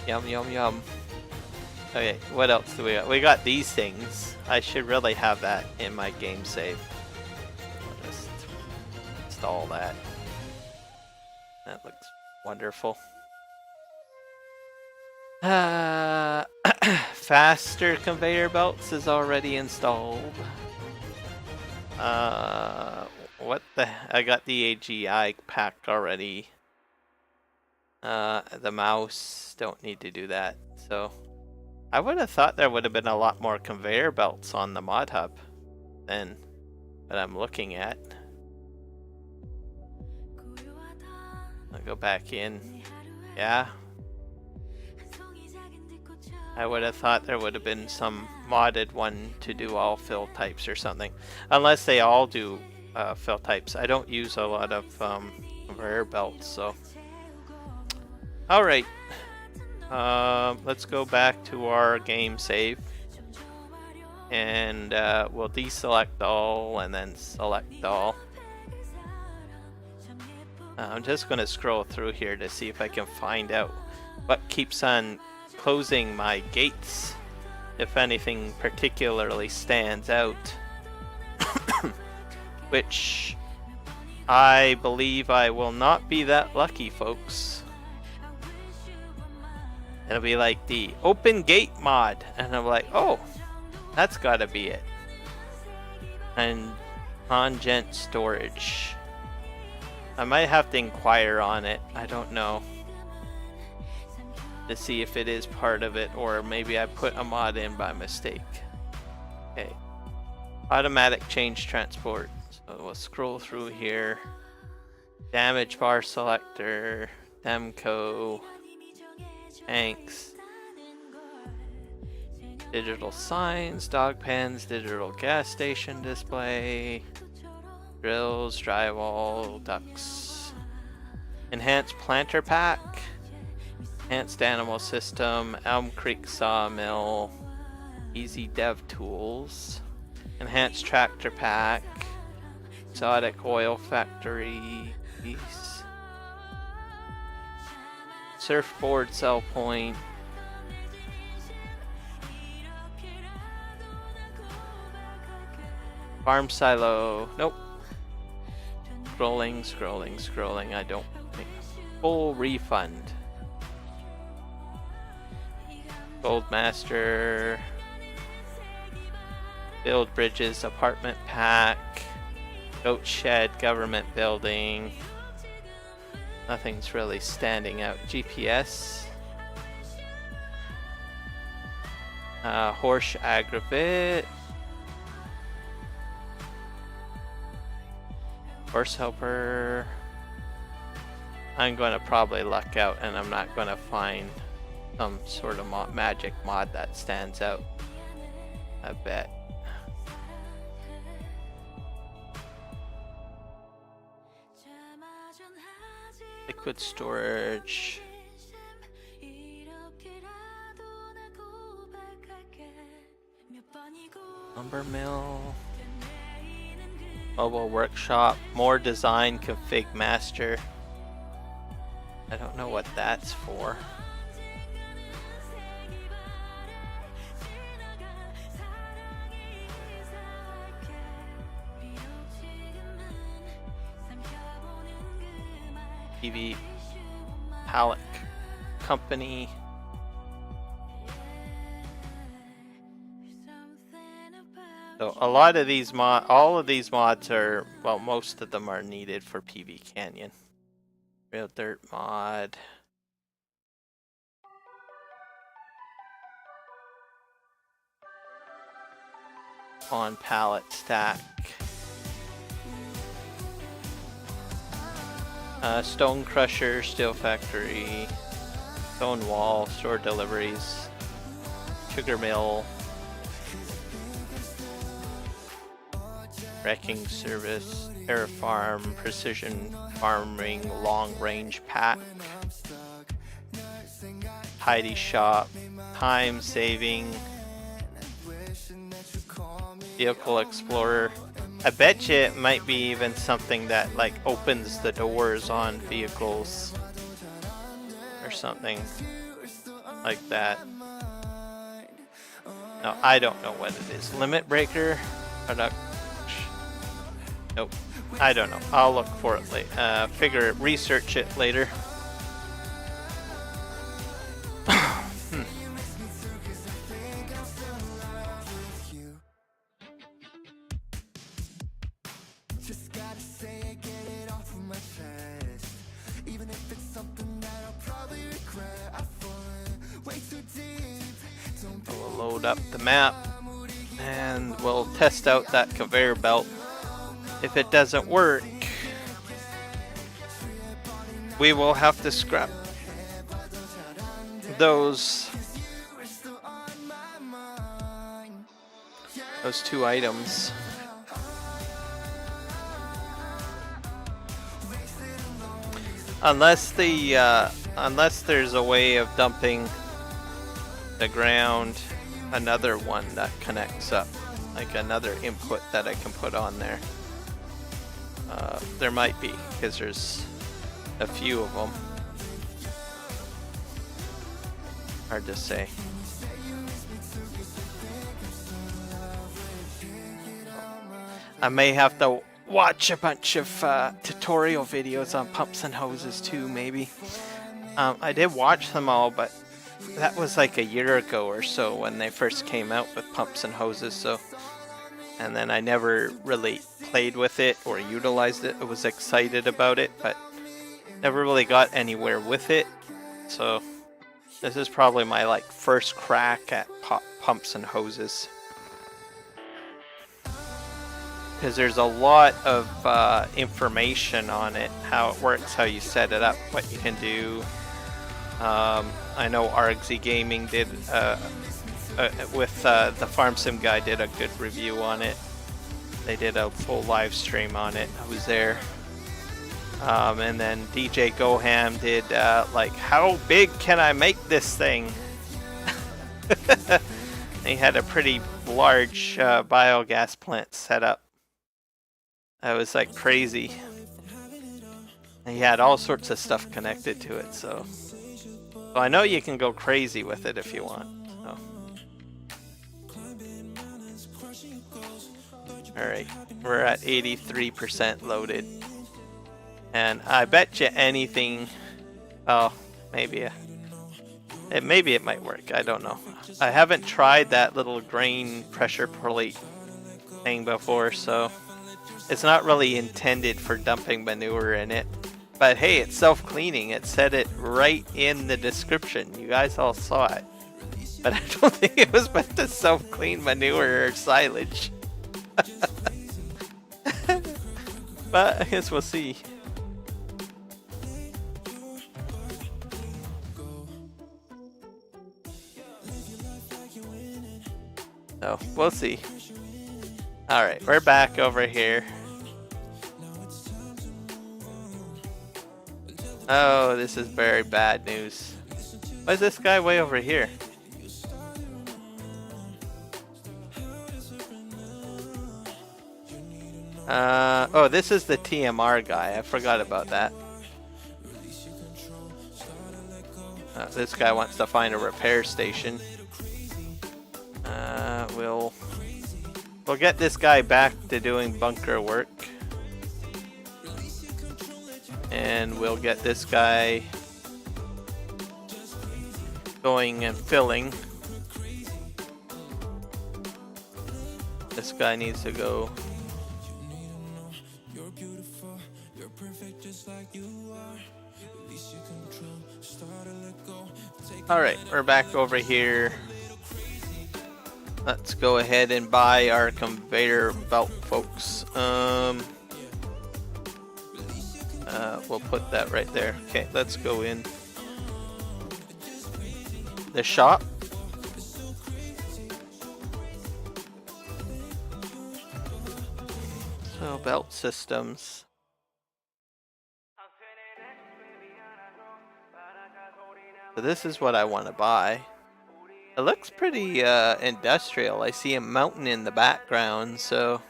Yum yum yum. Okay, what else do we got? We got these things. I should really have that in my game save. I'll just install that. That looks wonderful. Faster conveyor belts is already installed. What the? I got the AGI pack already. The mouse, don't need to do that. So, I would have thought there would have been a lot more conveyor belts on the mod hub than what I'm looking at. I'll go back in. Yeah. I would have thought there would have been some modded one to do all fill types or something. Unless they all do fill types. I don't use a lot of conveyor belts, so. Alright. Let's go back to our game save. And we'll deselect all and then select all. I'm just going to scroll through here to see if I can find out what keeps on closing my gates, if anything particularly stands out. Which I believe I will not be that lucky, folks. It'll be like the open gate mod, and I'm like, oh, that's gotta be it. And tangent storage. I might have to inquire on it, I don't know, to see if it is part of it, or maybe I put a mod in by mistake. Okay, automatic change transport. So we'll scroll through here. Damage bar selector, Demco, tanks, digital signs, dog pens, digital gas station display, drills, drywall, ducts, enhanced planter pack, enhanced animal system, Elm Creek sawmill, easy dev tools, enhanced tractor pack, exotic oil factory, surfboard sell point, farm silo, nope. Scrolling, I don't think. Full refund. Goldmaster. Build bridges, apartment pack. Goat shed, government building. Nothing's really standing out. GPS. Horse aggravate. Horse helper. I'm going to probably luck out and I'm not going to find some sort of magic mod that stands out. I bet. Liquid storage. Lumber mill. Mobile workshop. More design config master. I don't know what that's for. PV pallet company. So a lot of these all of these mods are, well, most of them are needed for PV Canyon. Real dirt mod. On pallet stack. Stone crusher, steel factory, stone wall, store deliveries, sugar mill, wrecking service, air farm, precision farming, long range pack, tidy shop, time saving, vehicle explorer. I bet you it might be even something that like opens the doors on vehicles or something like that. No, I don't know what it is. Limit breaker? Product? Nope. I don't know. I'll look for it later. Research it later. We'll load up the map and we'll test out that conveyor belt. If it doesn't work, we will have to scrap those two items. Unless there's a way of dumping the ground, another one that connects up, like another input that I can put on there. There might be, because there's a few of them. Hard to say. I may have to watch a bunch of tutorial videos on pumps and hoses too, maybe. I did watch them all, but that was like a year ago or so when they first came out with pumps and hoses, so. And then I never really played with it or utilized it. I was excited about it, but never really got anywhere with it. So this is probably my like first crack at pumps and hoses. Because there's a lot of information on it, how it works, how you set it up, what you can do. I know RXZ Gaming did with the Farm Sim guy did a good review on it. They did a full live stream on it. I was there. And then DJ Goham did like, how big can I make this thing? He had a pretty large biogas plant set up. That was like crazy. And he had all sorts of stuff connected to it, so I know you can go crazy with it if you want. So. Alright, we're at 83% loaded. And I bet you anything, oh, maybe it might work, I don't know. I haven't tried that little grain pressure plate thing before, so it's not really intended for dumping manure in it. But hey, it's self-cleaning. It said it right in the description. You guys all saw it. But I don't think it was meant to self-clean manure or silage. But I guess we'll see. So we'll see. All right, we're back over here. Oh, this is very bad news. Why is this guy way over here? Oh, this is the TMR guy. I forgot about that. This guy wants to find a repair station. We'll get this guy back to doing bunker work. And we'll get this guy going and filling. This guy needs to go. Alright, we're back over here. Let's go ahead and buy our conveyor belt, folks. We'll put that right there. Okay, let's go in the shop. So, belt systems. So this is what I want to buy. It looks pretty industrial. I see a mountain in the background, so...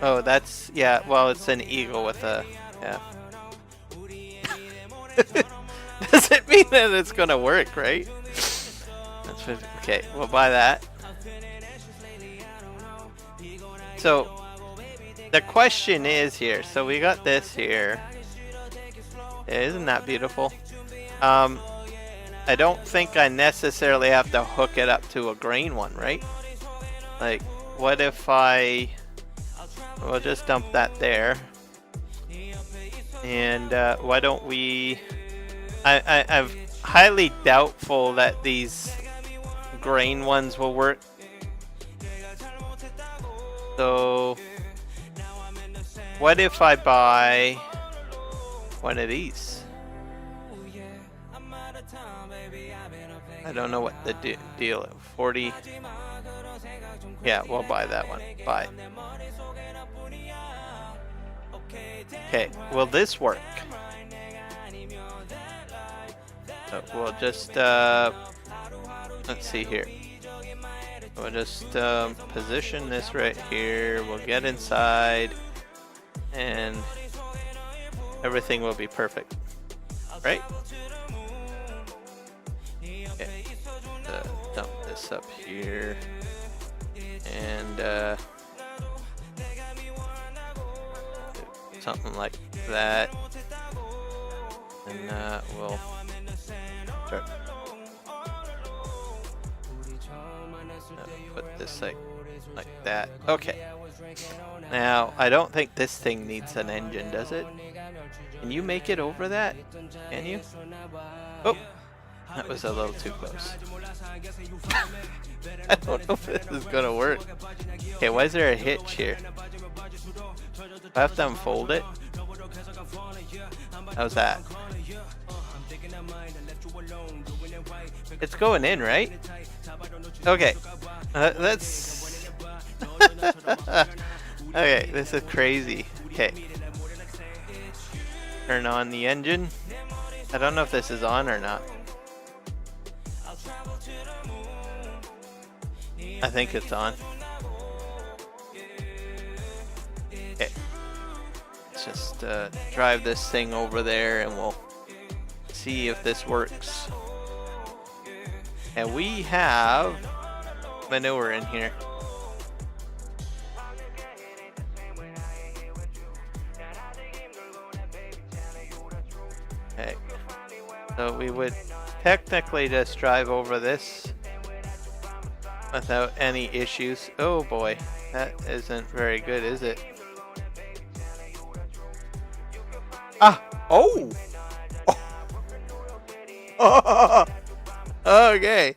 Oh, that's... Yeah, well, it's an eagle with a... Yeah. Does it mean that it's gonna work, right? That's what, okay, we'll buy that. So, the question is here. So we got this here. Isn't that beautiful? I don't think I necessarily have to hook it up to a grain one, right? Like, what if we'll just dump that there. And why don't we... I'm highly doubtful that these grain ones will work. So, what if I buy one of these? I don't know what the deal is. 40. Yeah, we'll buy that one. Buy. Okay, will this work? So we'll just let's see here. We'll just position this right here. We'll get inside, and everything will be perfect, right? Okay. Dump this up here, and something like that, and we'll start. Put this like that. Okay. Now, I don't think this thing needs an engine, does it? Can you make it over that? Can you? Oh, that was a little too close. I don't know if this is gonna work. Okay, why is there a hitch here? Do I have to unfold it? How's that? It's going in, right? Okay. Let's... Okay, this is crazy. Okay. Turn on the engine. I don't know if this is on or not. I think it's on. Okay. Let's just drive this thing over there and we'll see if this works. And we have manure in here. Okay. So we would technically just drive over this without any issues. Oh boy, that isn't very good, is it? Ah! Oh! Oh! Okay.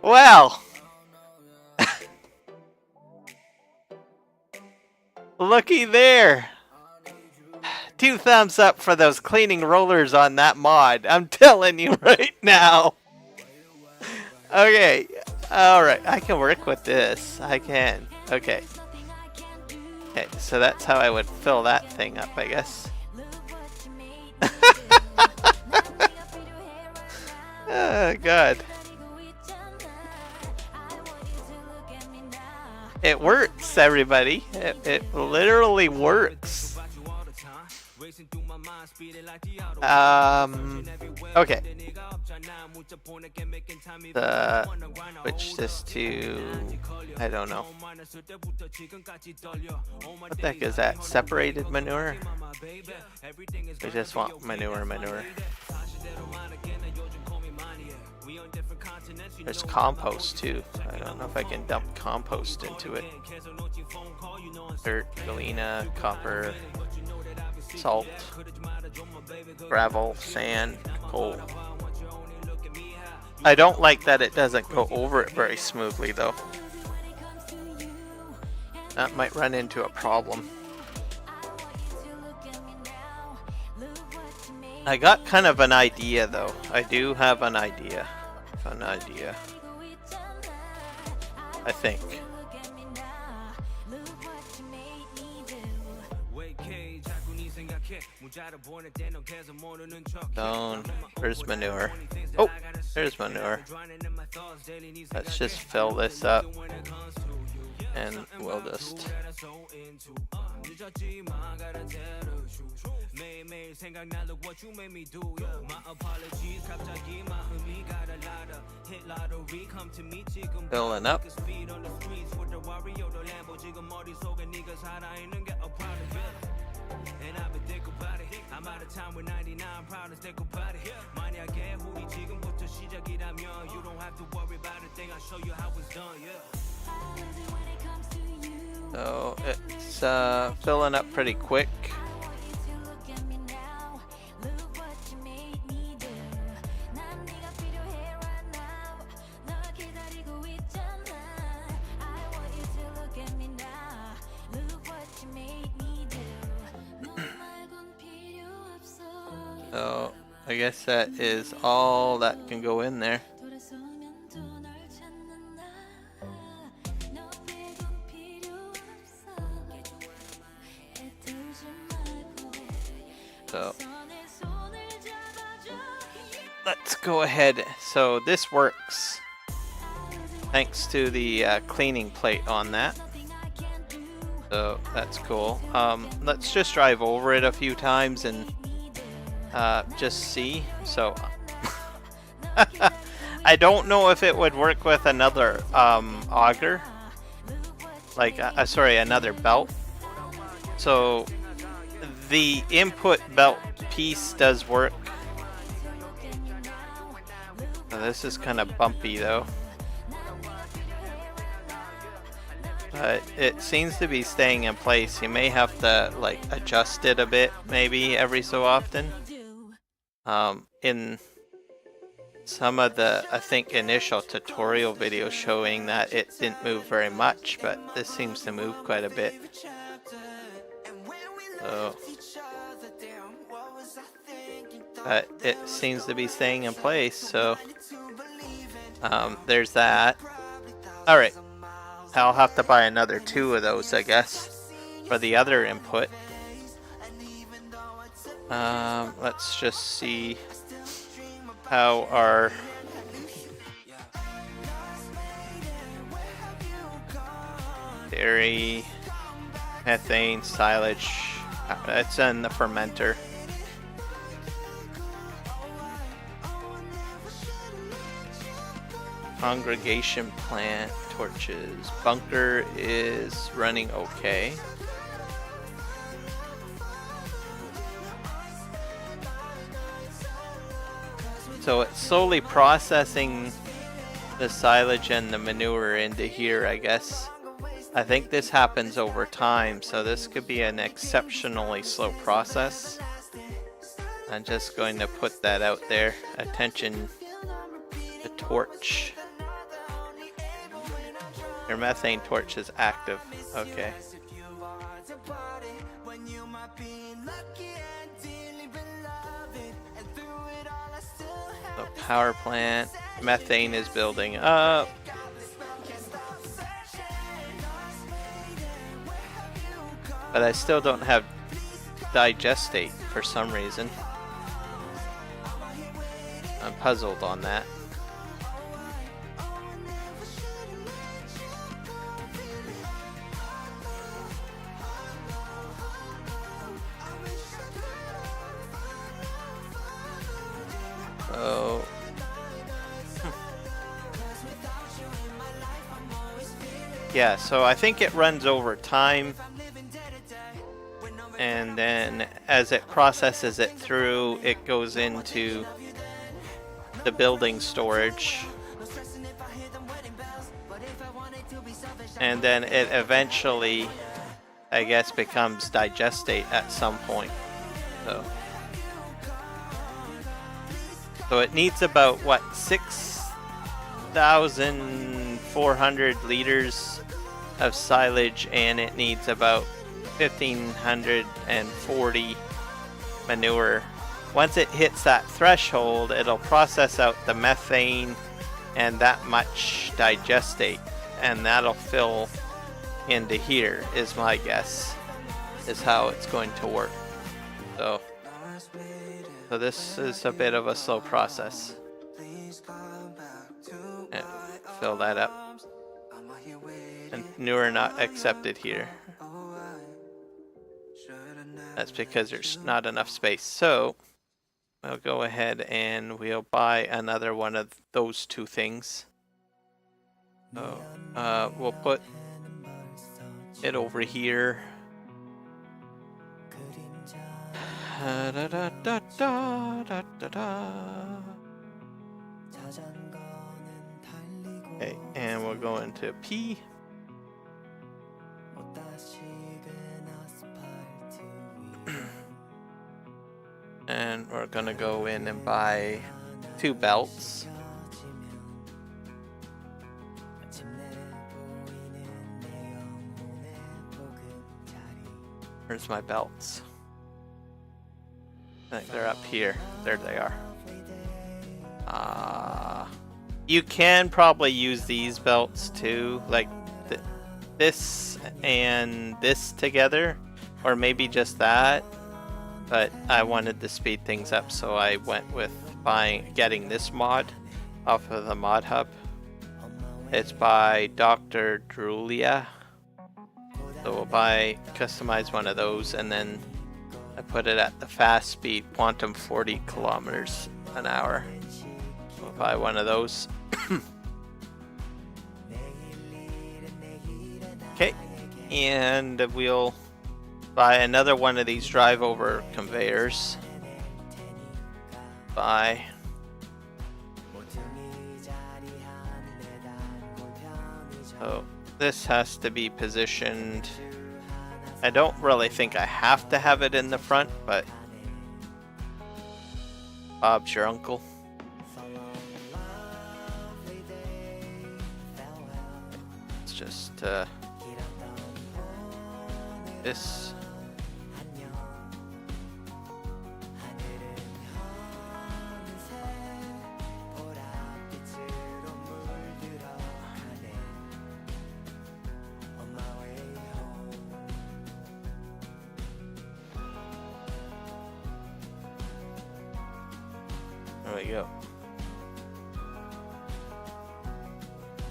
Well. Looky there. 2 thumbs up for those cleaning rollers on that mod. I'm telling you right now. Okay. Alright, I can work with this. I can. Okay. Okay, so that's how I would fill that thing up, I guess. Oh, God. It works, everybody. It literally works. Okay. Switch this to, I don't know. What the heck is that? Separated manure? I just want manure. There's compost too. I don't know if I can dump compost into it. Dirt, galena, copper, salt, gravel, sand, coal. I don't like that it doesn't go over it very smoothly though. That might run into a problem. I got kind of an idea though. I do have an idea. I think. Stone. Where's manure? Oh, there's manure. Let's just fill this up. And we'll just... filling up. I'm out of time with 99 proud and think about it. Money I get who we 지금부터 시작이라면 you don't have to worry about a thing. I'll show you how it's done. So it's filling up pretty quick. So I guess that is all that can go in there. So let's go ahead. So this works thanks to the cleaning plate on that. So that's cool. Let's just drive over it a few times and just see. So I don't know if it would work with another auger, like sorry, another belt. So the input belt piece does work. This is kind of bumpy though, but it seems to be staying in place. You may have to like adjust it a bit maybe every so often. In some of the, I think, initial tutorial videos showing that it didn't move very much, but this seems to move quite a bit. So, but it seems to be staying in place, so there's that. Alright, I'll have to buy another 2 of those, I guess, for the other input. Let's just see how our dairy, methane, silage, it's in the fermenter. Congregation plant, torches, bunker is running okay. So it's slowly processing the silage and the manure into here, I guess. I think this happens over time, so this could be an exceptionally slow process. I'm just going to put that out there. Attention, the torch. Your methane torch is active. Okay. Power plant. Methane is building up. But I still don't have digestate for some reason. I'm puzzled on that. Oh. Yeah, so I think it runs over time. And then as it processes it through, it goes into the building storage. And then it eventually, I guess, becomes digestate at some point. So it needs about, what, 6,400 liters of silage, and it needs about 1,540 manure. Once it hits that threshold, it'll process out the methane and that much digestate, and that'll fill into here, is my guess, is how it's going to work. So this is a bit of a slow process. And fill that up. And manure not accepted here. That's because there's not enough space. So we'll go ahead and we'll buy another one of those two things. So we'll put it over here. Okay, and we'll go into P. And we're gonna go in and buy 2 belts. Where's my belts? I think they're up here. There they are. You can probably use these belts too, like this and this together, or maybe just that. But I wanted to speed things up, so I went with getting this mod off of the mod hub. It's by Dr. Drulia. So we'll customize one of those, and then I put it at the fast speed, quantum 40 kilometers an hour. We'll buy one of those. Okay, and we'll buy another one of these drive over conveyors. Buy. So this has to be positioned. I don't really think I have to have it in the front, but Bob's your uncle. It's just this. There we go.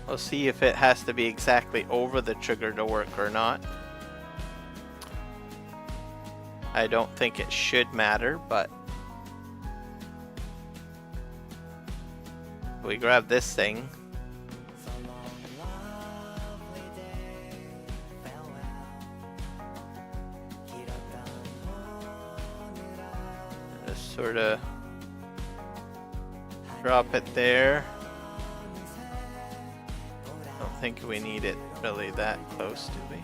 We'll see if it has to be exactly over the trigger to work or not. I don't think it should matter, but we grab this thing. Just sort of drop it there. Don't think we need it really that close, do we?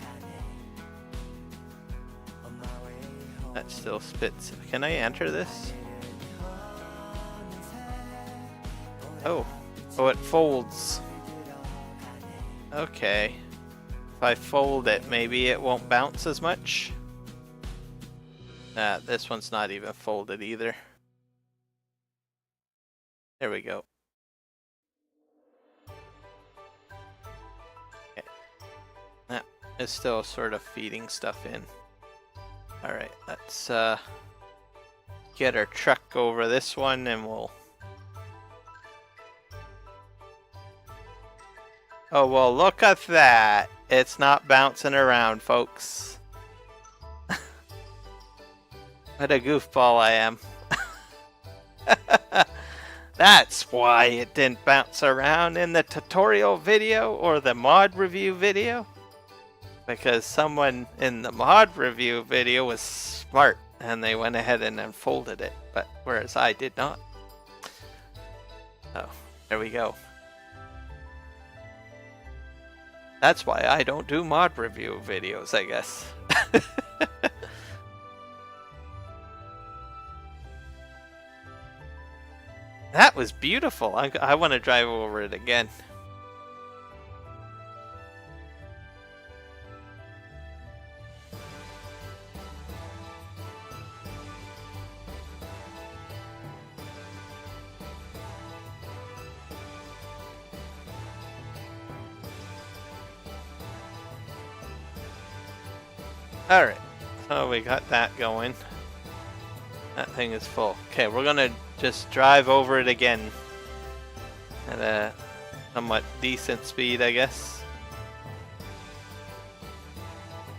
That still spits. Can I enter this? Oh, it folds. Okay. If I fold it, maybe it won't bounce as much. This one's not even folded either. There we go. Okay. That is still sort of feeding stuff in. Alright, let's get our truck over this one and we'll... Oh, well, look at that. It's not bouncing around, folks. What a goofball I am. That's why it didn't bounce around in the tutorial video or the mod review video. Because someone in the mod review video was smart and they went ahead and unfolded it, but whereas I did not. Oh, there we go. That's why I don't do mod review videos, I guess. That was beautiful. I want to drive over it again. Alright, so we got that going. That thing is full. Okay, we're gonna just drive over it again at a somewhat decent speed, I guess.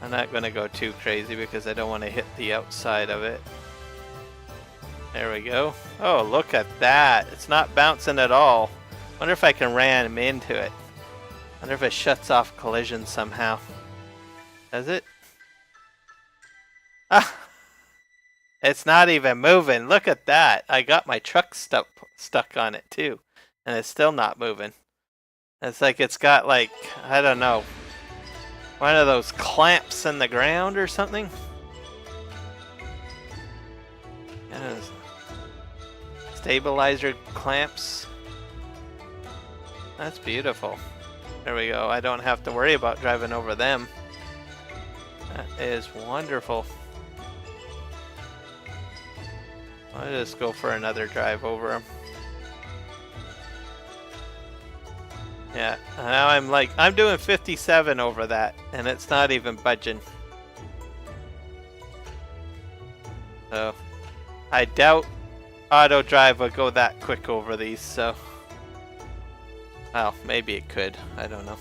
I'm not gonna go too crazy because I don't want to hit the outside of it. There we go. Oh, look at that. It's not bouncing at all. Wonder if I can ram into it. Wonder if it shuts off collision somehow. Does it? Ah, it's not even moving. Look at that. I got my truck stuck on it too, and it's still not moving. It's like it's got like, I don't know, one of those clamps in the ground or something. Yes. Stabilizer clamps. That's beautiful. There we go. I don't have to worry about driving over them. That is wonderful. I'll just go for another drive over them. Yeah, now I'm doing 57 over that, and it's not even budging. So, I doubt AUTODRIVE would go that quick over these, so. Well, maybe it could. I don't know.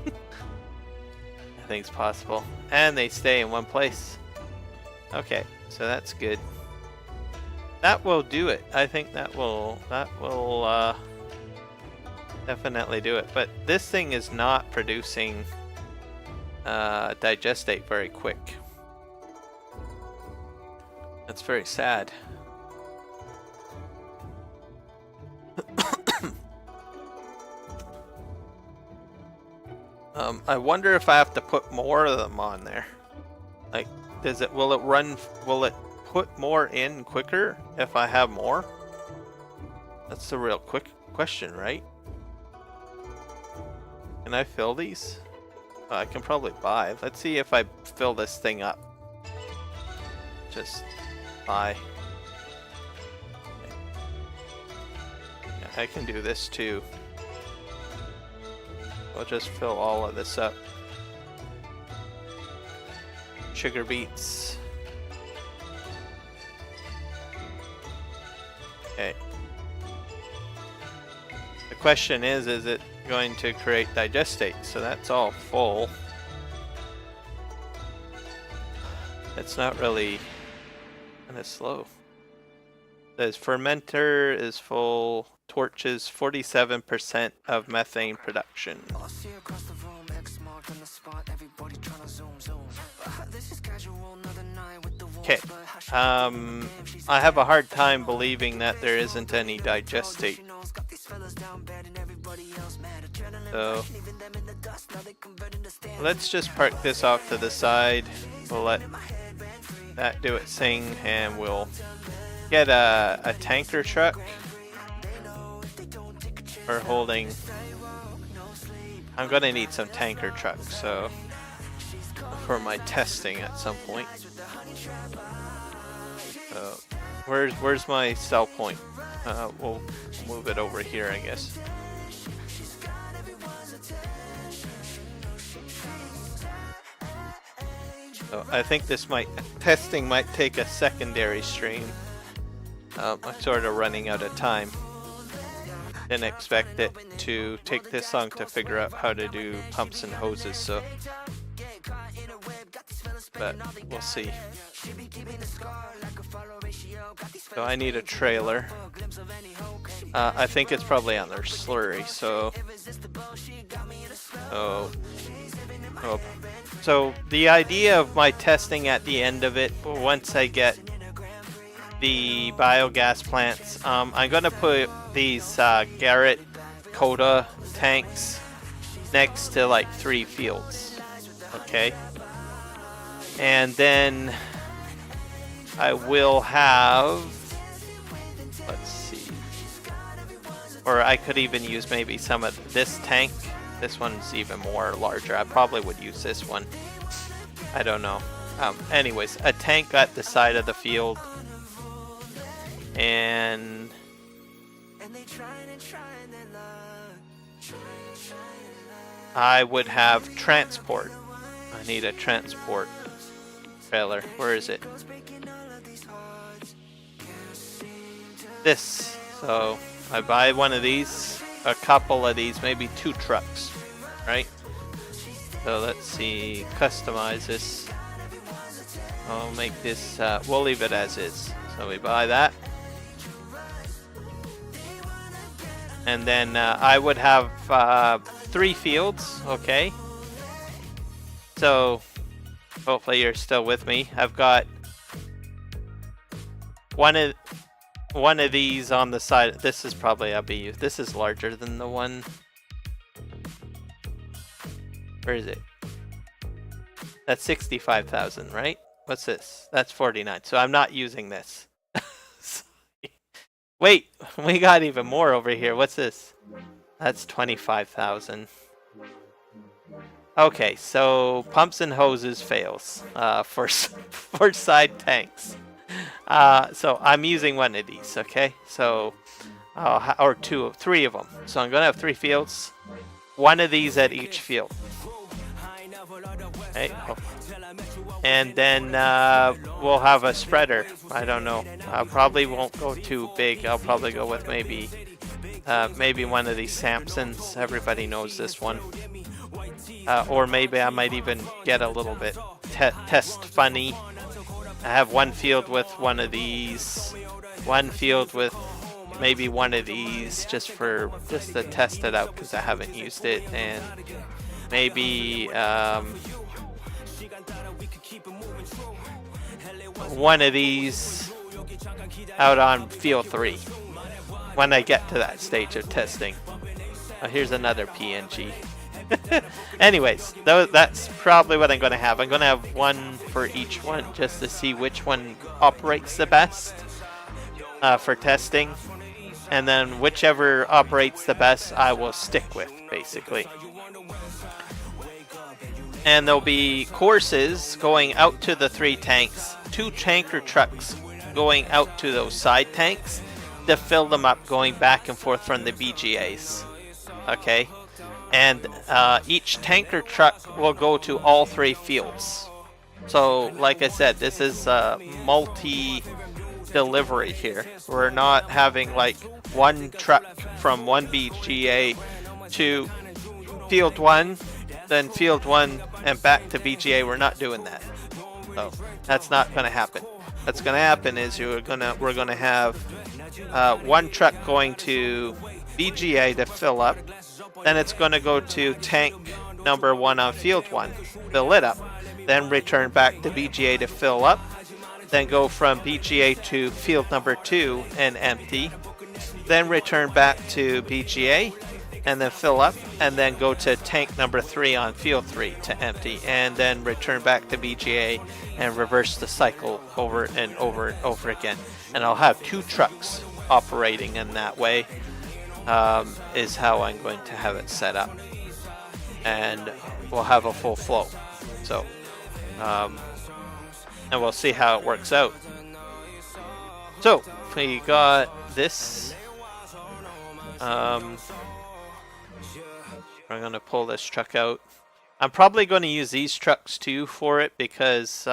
I think it's possible. And they stay in one place. Okay, so that's good. That will do it. I think that will definitely do it. But this thing is not producing digestate very quick. That's very sad. I wonder if I have to put more of them on there. Like, will it put more in quicker if I have more? That's the real quick question, right? Can I fill these? I can probably buy. Let's see if I fill this thing up. Just buy. Okay. Yeah, I can do this too. I'll just fill all of this up. Sugar beets. Okay. The question is it going to create digestate? So that's all full. It's not really kind of slow. It says fermenter is full. Torches 47% of methane production. Okay. I have a hard time believing that there isn't any digestate. So let's just park this off to the side. We'll let that do its thing, and we'll get a tanker truck for holding. I'm gonna need some tanker trucks, so for my testing at some point. So Where's my sell point? We'll move it over here, I guess. So I think this testing might take a secondary stream. I'm sort of running out of time. Didn't expect it to take this long to figure out how to do pumps and hoses, so. But we'll see. So I need a trailer. I think it's probably on their slurry, so. So the idea of my testing at the end of it, once I get the biogas plants, I'm gonna put these Garrett Coda tanks next to like 3 fields, okay? And then I will have, let's see, or I could even use maybe some of this tank. This one's even more larger. I probably would use this one. I don't know. Anyways, a tank at the side of the field. And I would have transport. I need a transport trailer. Where is it? This. So I buy one of these, a couple of these, maybe 2 trucks, right? So let's see, customize this. I'll make this, we'll leave it as is. So we buy that. And then I would have 3 fields, okay? So hopefully you're still with me. I've got one of these on the side. This is probably LBU. This is larger than the one. Where is it? That's 65,000, right? What's this? That's 49. So I'm not using this. Wait, we got even more over here. What's this? That's 25,000. Okay, so pumps and hoses fails for side tanks. So I'm using one of these, okay? So, or 3 of them. So I'm gonna have 3 fields, one of these at each field. Okay. And then we'll have a spreader. I don't know. I probably won't go too big. I'll probably go with maybe one of these Samsons. Everybody knows this one. Or maybe I might even get a little bit test funny. I have one field with one of these, one field with maybe one of these, just to test it out because I haven't used it, and maybe one of these out on field 3 when I get to that stage of testing. Oh, here's another PNG. Anyways, that's probably what I'm going to have. I'm going to have one for each one just to see which one operates the best for testing. And then whichever operates the best, I will stick with, basically. And there'll be courses going out to the 3 tanks, 2 tanker trucks going out to those side tanks to fill them up, going back and forth from the BGAs. Okay? And each tanker truck will go to all 3 fields. So, like I said, this is multi-delivery here. We're not having like one truck from one BGA to field 1, then field 1 and back to BGA. We're not doing that. So that's not going to happen. What's going to happen is we're going to have one truck going to BGA to fill up. Then it's going to go to tank number 1 on field 1, fill it up, then return back to BGA to fill up, then go from BGA to field number 2 and empty, then return back to BGA and then fill up, and then go to tank number 3 on field 3 to empty, and then return back to BGA and reverse the cycle over and over and over again. And I'll have 2 trucks operating in that way. Is how I'm going to have it set up, and we'll have a full flow. So, and we'll see how it works out. So we got this. I'm gonna pull this truck out. I'm probably going to use these trucks too for it because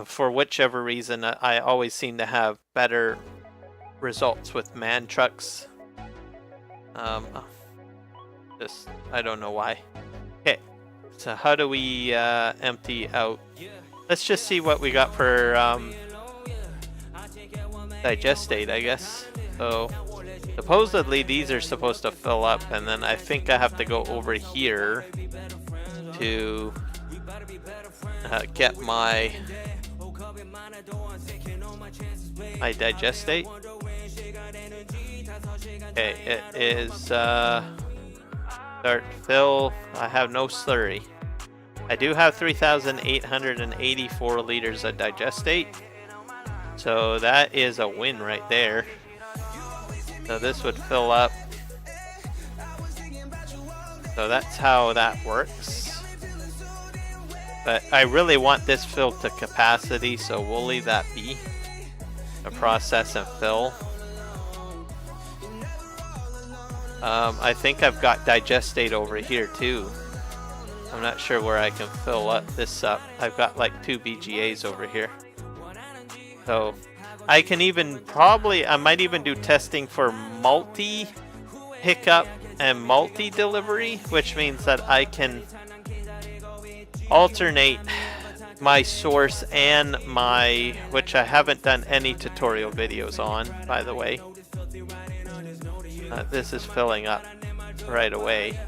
for whichever reason I always seem to have better results with man trucks. Just I don't know why. Okay, so how do we empty out? Let's just see what we got for digestate, I guess. So supposedly these are supposed to fill up, and then I think I have to go over here to get my digestate. Okay, it is start fill. I have no slurry. I do have 3,884 liters of digestate, so that is a win right there. So this would fill up. So that's how that works. But I really want this filled to capacity, so we'll leave that be. A process and fill. I think I've got digestate over here too. I'm not sure where I can fill up this up. I've got like 2 BGAs over here. So I can even I might even do testing for multi pickup and multi delivery, which means that I can alternate my source and my, which I haven't done any tutorial videos on, by the way. This is filling up right away.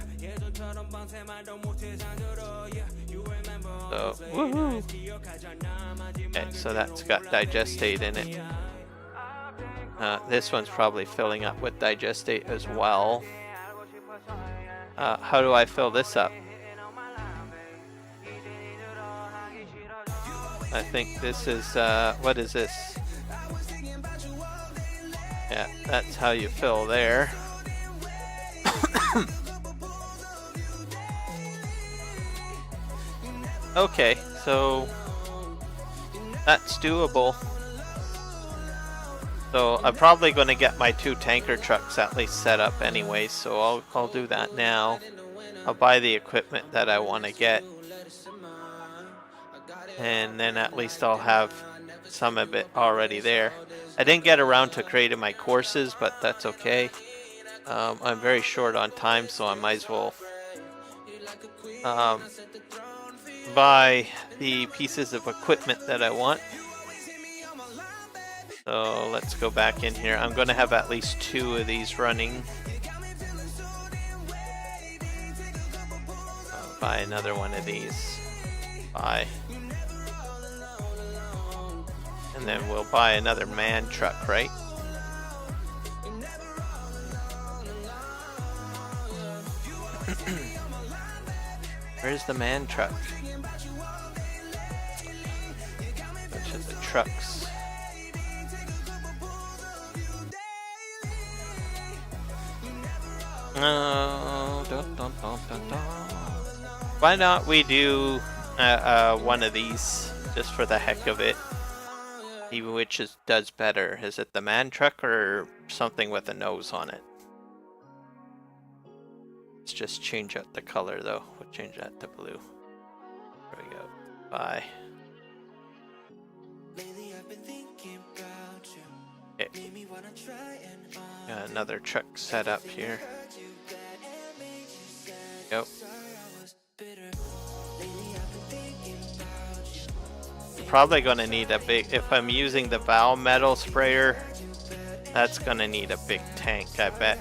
So, woohoo! Okay, so that's got digestate in it. This one's probably filling up with digestate as well. How do I fill this up? I think this is, what is this? Yeah, that's how you fill there. Okay, so that's doable. So I'm probably going to get my 2 tanker trucks at least set up anyway, so I'll do that now. I'll buy the equipment that I want to get, and then at least I'll have some of it already there. I didn't get around to creating my courses, but that's okay. I'm very short on time, so I might as well buy the pieces of equipment that I want. So let's go back in here. I'm going to have at least 2 of these running. I'll buy another one of these. Buy. And then we'll buy another man truck, right? Where's the man truck? Which of the trucks? Why not we do one of these just for the heck of it? Even which does better. Is it the man truck or something with a nose on it? Let's just change out the color though. We'll change that to blue. There we go. Bye. Okay. Got another truck set up here. Yep. Probably going to need a big, if I'm using the Val metal sprayer, that's going to need a big tank, I bet.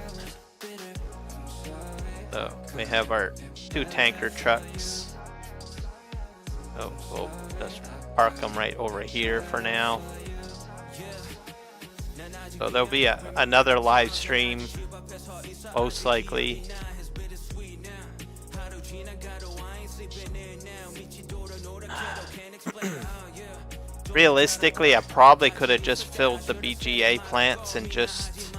So we have our 2 tanker trucks. So we'll just park them right over here for now. So there'll be another live stream, most likely. Realistically, I probably could have just filled the BGA plants and just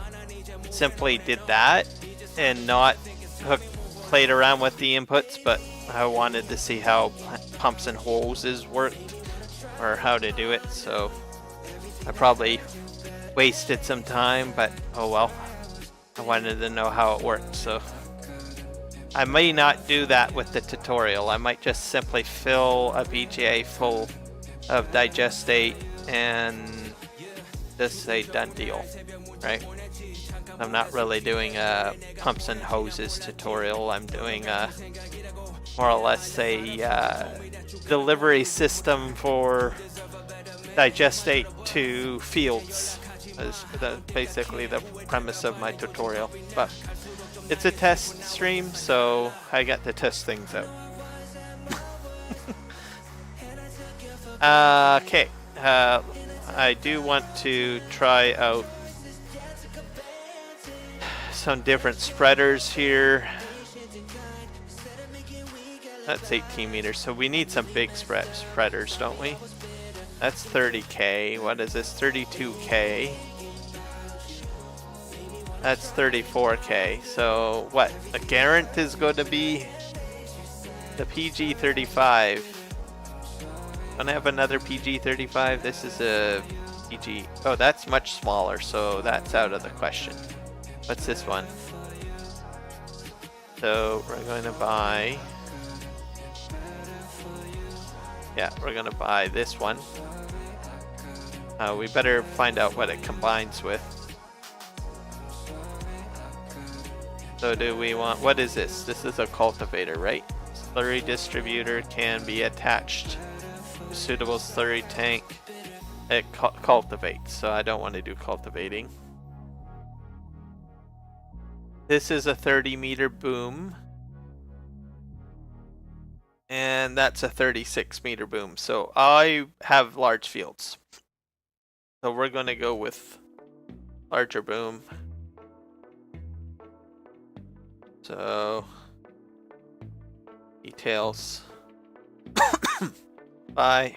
simply did that and not played around with the inputs, but I wanted to see how pumps and hoses worked or how to do it, so I probably wasted some time, but oh well. I wanted to know how it worked, so I may not do that with the tutorial. I might just simply fill a BGA full of digestate and just say done deal, right? I'm not really doing a pumps and hoses tutorial. I'm doing more or less a delivery system for digestate to fields. Is basically the premise of my tutorial. But it's a test stream, so I got to test things out. Okay, I do want to try out some different spreaders here. That's 18 meters, so we need some big spreaders, don't we? That's 30K. What is this? 32K. That's 34K. So what? A Garant is going to be the PG35. Don't I have another PG35? This is a PG. Oh, that's much smaller, so that's out of the question. What's this one? So we're going to buy. Yeah, we're going to buy this one. We better find out what it combines with. So do we want, what is this? This is a cultivator, right? Slurry distributor can be attached to suitable slurry tank. It cultivates, so I don't want to do cultivating. This is a 30-meter boom. And that's a 36-meter boom. So I have large fields. So we're going to go with larger boom. So details. Bye.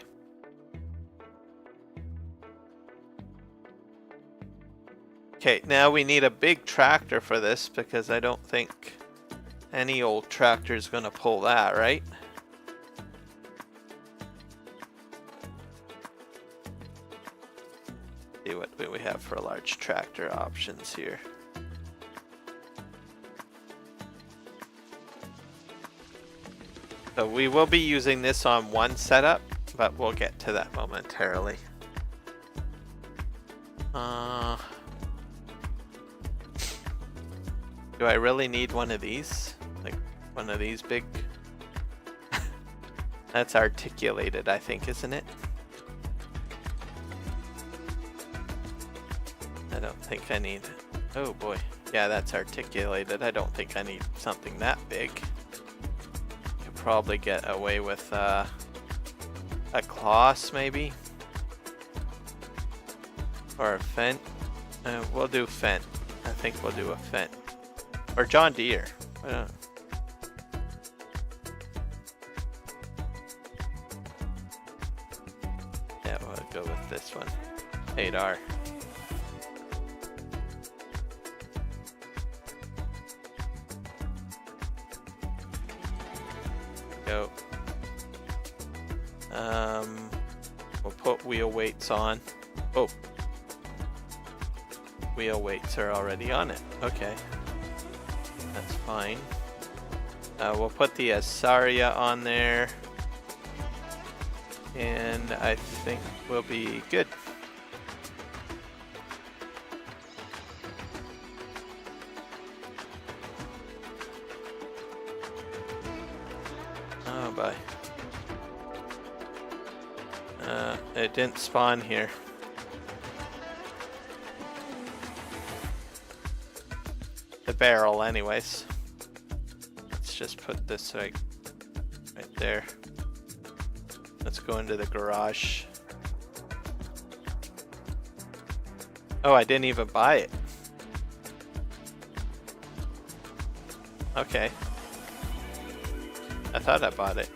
Okay, now we need a big tractor for this because I don't think any old tractor is going to pull that, right? See what we have for large tractor options here. So we will be using this on one setup, but we'll get to that momentarily. Do I really need one of these? Like one of these big? That's articulated, I think, isn't it? I don't think I need... Oh boy. Yeah, that's articulated. I don't think I need something that big. Could probably get away with a Kloss maybe? Or a Fendt. We'll do Fendt. I think we'll do a Fendt. Or John Deere. Yeah, we'll go with this one. 8R. Go. We'll put wheel weights on. Oh. Wheel weights are already on it. Okay. That's fine. We'll put the Asaria on there. And I think we'll be good. Oh, bye. It didn't spawn here. The barrel anyways. Let's just put this like right there. Let's go into the garage. Oh, I didn't even buy it. Okay. I thought I bought it.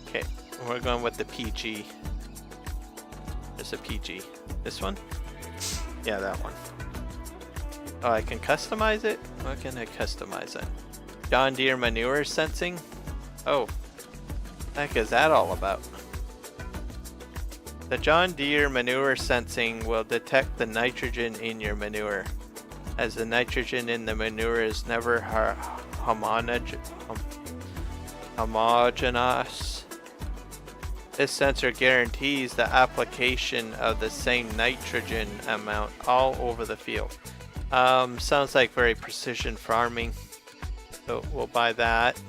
Okay, we're going with the PG. There's a PG. This one? Yeah, that one. Oh, I can customize it? What can I customize it? John Deere manure sensing? Oh. What the heck is that all about? The John Deere manure sensing will detect the nitrogen in your manure, as the nitrogen in the manure is never homogeneous. This sensor guarantees the application of the same nitrogen amount all over the field. Sounds like very precision farming, so we'll buy that.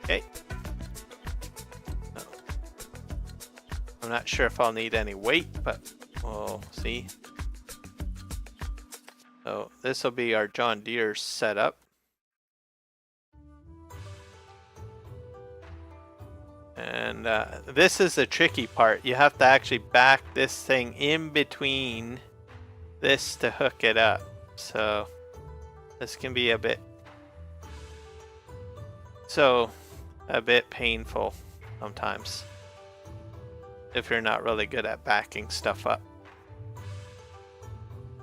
Okay. I'm not sure if I'll need any weight, but we'll see. So this will be our John Deere setup. And this is the tricky part. You have to actually back this thing in between this to hook it up. So this can be a bit painful sometimes if you're not really good at backing stuff up.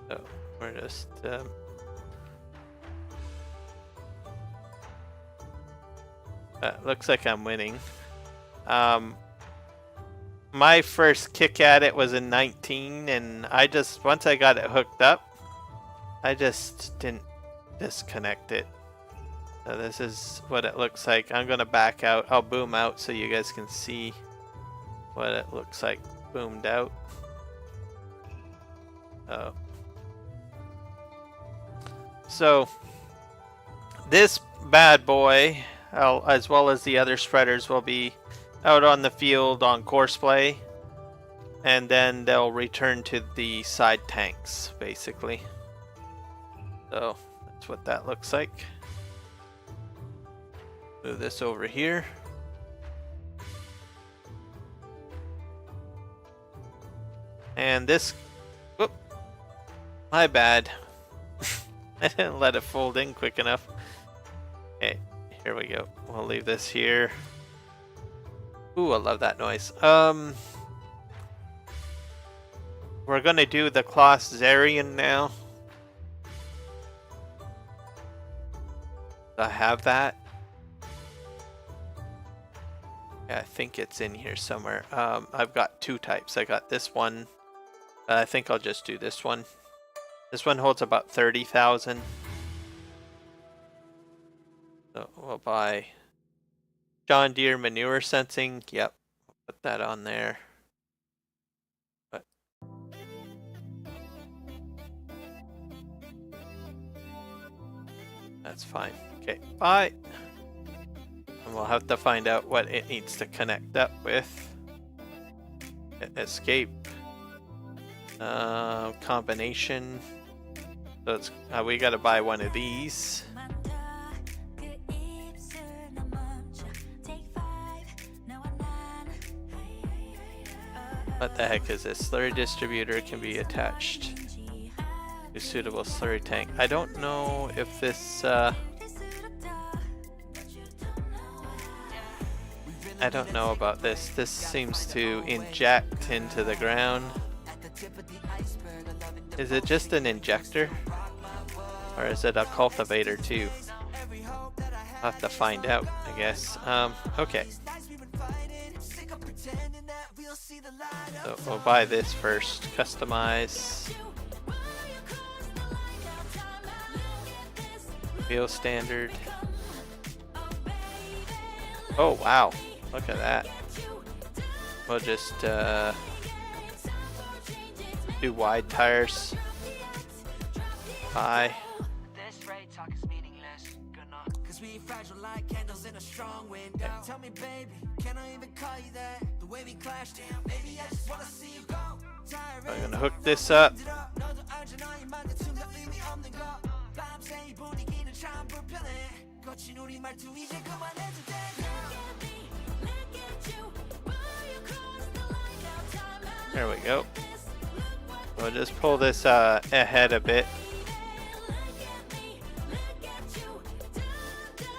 So we're just looks like I'm winning. My first kick at it was in 19, and once I got it hooked up, I just didn't disconnect it. So this is what it looks like. I'm gonna back out. I'll boom out so you guys can see what it looks like boomed out. So this bad boy, as well as the other spreaders, will be out on the field on course play, and then they'll return to the side tanks basically. So that's what that looks like. Move this over here. And this, whoop, my bad. I didn't let it fold in quick enough. Okay, here we go. We'll leave this here. Ooh, I love that noise. We're gonna do the Klaus Zarian now. I have that. Yeah, I think it's in here somewhere. I've got two types. I got this one. I think I'll just do this one. This one holds about 30,000. So we'll buy John Deere manure sensing. Yep, put that on there. But that's fine. Okay, bye. And we'll have to find out what it needs to connect up with. Escape. Combination. So it's we gotta buy one of these. What the heck is this? Slurry distributor can be attached to suitable slurry tank. I don't know if this I don't know about this. This seems to inject into the ground. Is it just an injector? Or is it a cultivator too? I'll have to find out, I guess. Okay. So we'll buy this first. Customize. Wheel standard. Oh wow, look at that. We'll just do wide tires. Bye.
This rate talk is meaningless. Cause we fragile like candles in a strong wind. Tell me baby, can I even call you that? The way we clashed, maybe I just wanna see you go.
I'm gonna hook this up. There we go. We'll just pull this ahead a bit.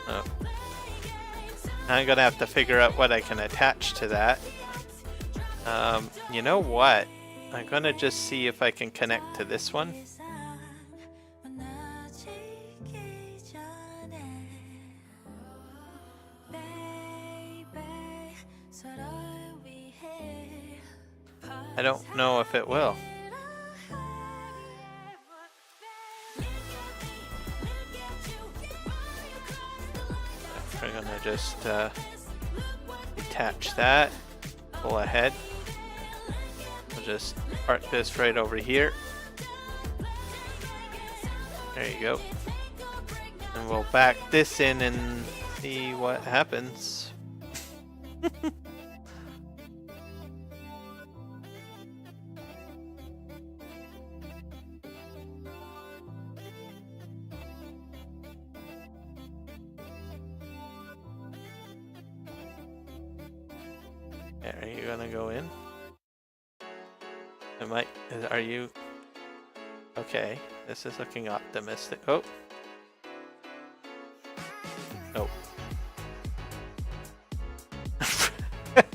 Oh. I'm gonna have to figure out what I can attach to that. You know what? I'm gonna just see if I can connect to this one. I don't know if it will. We're gonna just detach that, pull ahead. We'll just park this right over here. There you go. And we'll back this in and see what happens. Are you gonna go in? Are you? Okay, this is looking optimistic. Oh. Nope.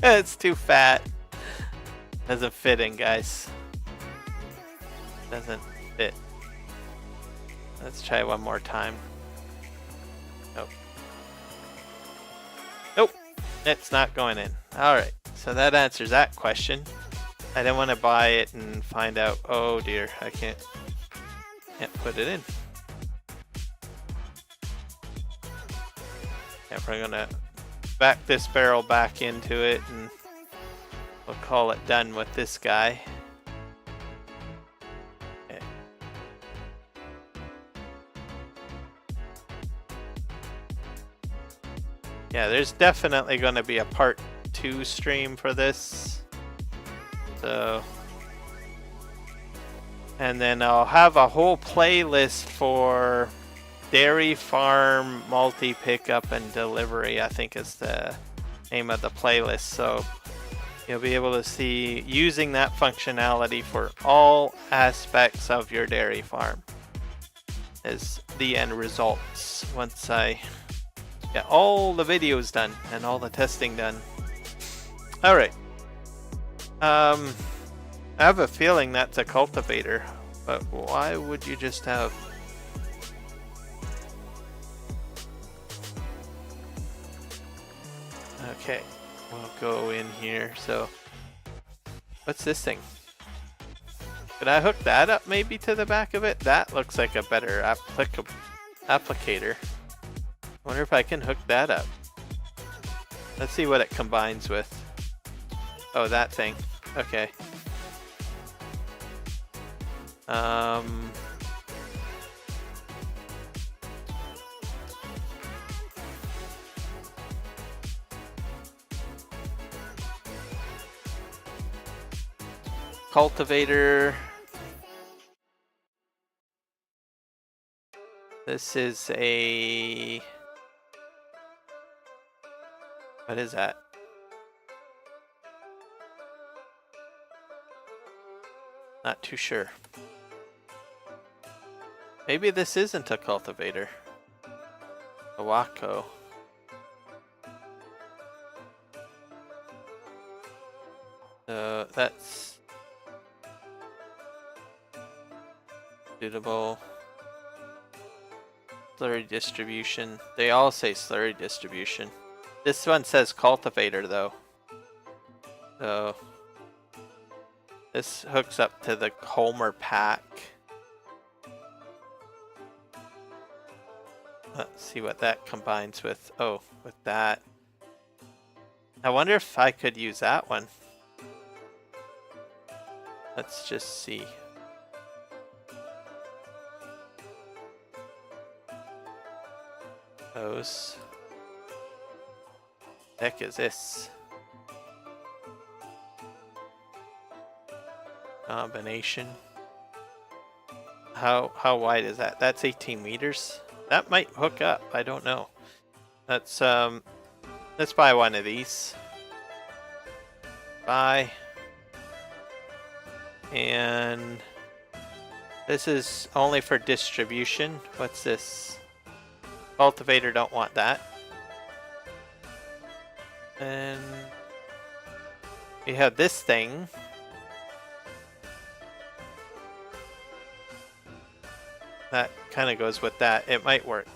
It's too fat. Doesn't fit in, guys. Doesn't fit. Let's try one more time. Nope. Nope. It's not going in. Alright, so that answers that question. I didn't want to buy it and find out, oh dear, I can't put it in. And we're gonna back this barrel back into it and we'll call it done with this guy. Okay. Yeah, there's definitely going to be a part 2 stream for this. So, and then I'll have a whole playlist for dairy farm multi pickup and delivery, I think is the name of the playlist. So you'll be able to see using that functionality for all aspects of your dairy farm is the end results once I get all the videos done and all the testing done. All right. I have a feeling that's a cultivator, but why would you just have... Okay, we'll go in here. So, what's this thing? Could I hook that up maybe to the back of it? That looks like a better applicator. I wonder if I can hook that up. Let's see what it combines with. Oh, that thing. Okay. Cultivator. This is a... What is that? Not too sure. Maybe this isn't a cultivator. A Waco. That's suitable. Slurry distribution. They all say slurry distribution. This one says cultivator though. So this hooks up to the Homer pack. Let's see what that combines with. Oh, with that. I wonder if I could use that one. Let's just see. Those. The heck is this? Combination. How wide is that? That's 18 meters. That might hook up. I don't know. Let's buy one of these. Buy. And this is only for distribution. What's this? Cultivator, don't want that. And we have this thing. That kind of goes with that. It might work.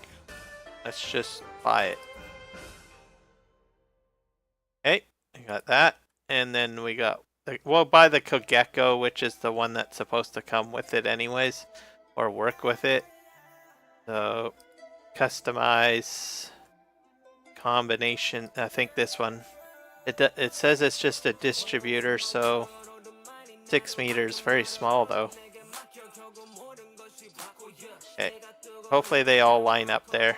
Let's just buy it. Okay, we got that. And then we got we'll buy the Kogeko, which is the one that's supposed to come with it anyways, or work with it. So customize combination. I think this one. It says it's just a distributor, so 6 meters, very small though. Okay, hopefully they all line up there.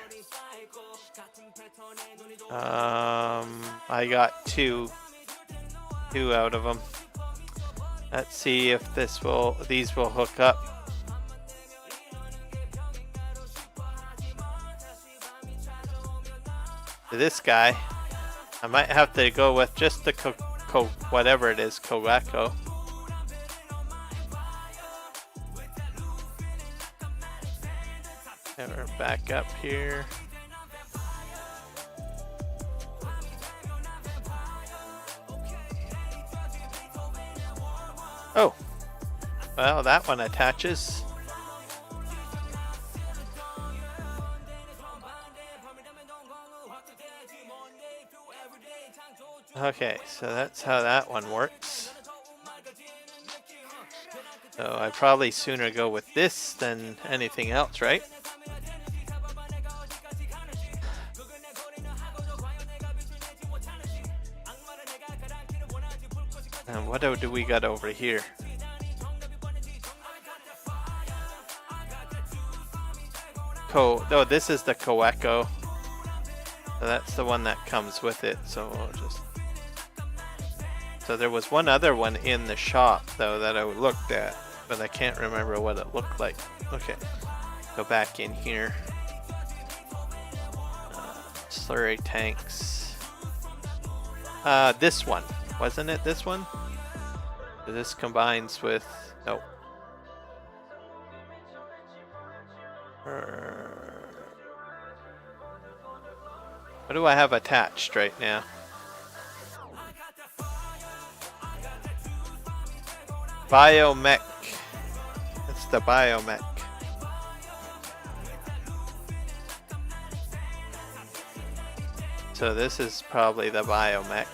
I got two out of them. Let's see if these will hook up. This guy, I might have to go with just the whatever it is, Kogeko. And we're back up here. Oh, well, that one attaches. Okay, so that's how that one works. So I'd probably sooner go with this than anything else, right? And what do we got over here? No, this is the Kogeko. So that's the one that comes with it. So we'll just. So there was one other one in the shop though that I looked at, but I can't remember what it looked like. Okay, go back in here. Slurry tanks. This one. Wasn't it this one? This combines with... Nope. What do I have attached right now? Biomech. It's the Biomech. So this is probably the Biomech.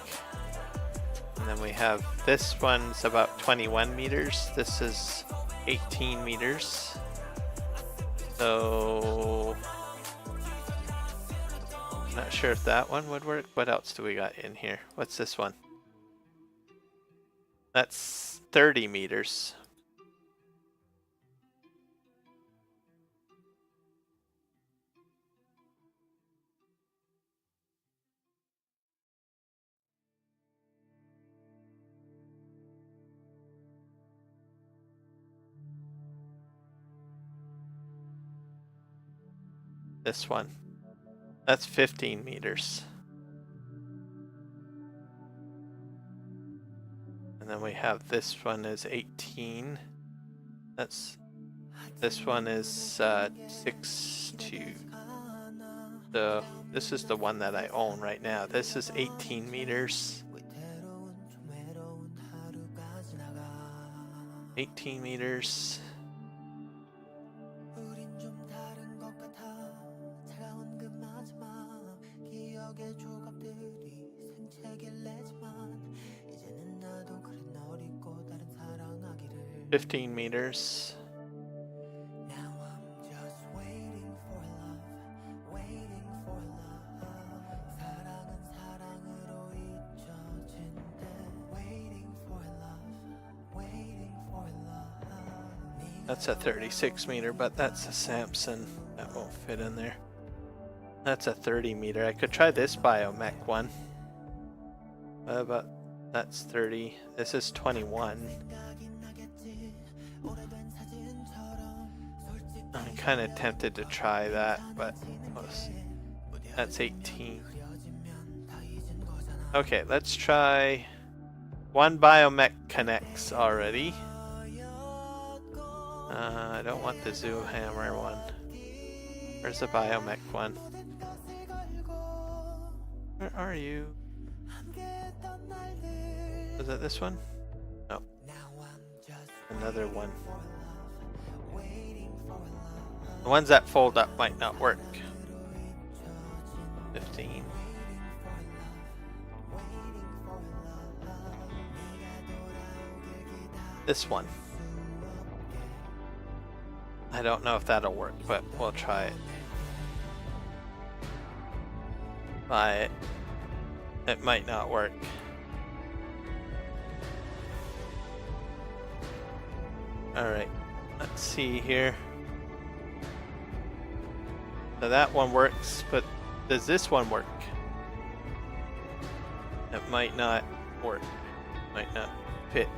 And then we have this one's about 21 meters. This is 18 meters. So not sure if that one would work. What else do we got in here? What's this one? That's 30 meters. This one. That's 15 meters. And then we have this one is 18. This one is 6'2". This is the one that I own right now. This is 18 meters. 18 meters.
기억의 조각들이 산책을 내지만 이제는 나도 그래 널 잊고 다른 사랑하기를
15 meters.
Now I'm just waiting for love, waiting for love. 사랑은 사랑으로 잊혀진대. Waiting for love, waiting for love.
That's a 36 meter, but that's a Samson. That won't fit in there. That's a 30 meter. I could try this Biomech one. But that's 30. This is 21. I'm kind of tempted to try that, but that's 18. Okay, let's try. One Biomech connects already. I don't want the Zoo Hammer one. Where's the Biomech one? Where are you? Was that this one? No. Another one. The ones that fold up might not work. 15. this one. I don't know if that'll work, but we'll try it. But it might not work. Alright, let's see here. So that one works, but does this one work? It might not work. Might not fit.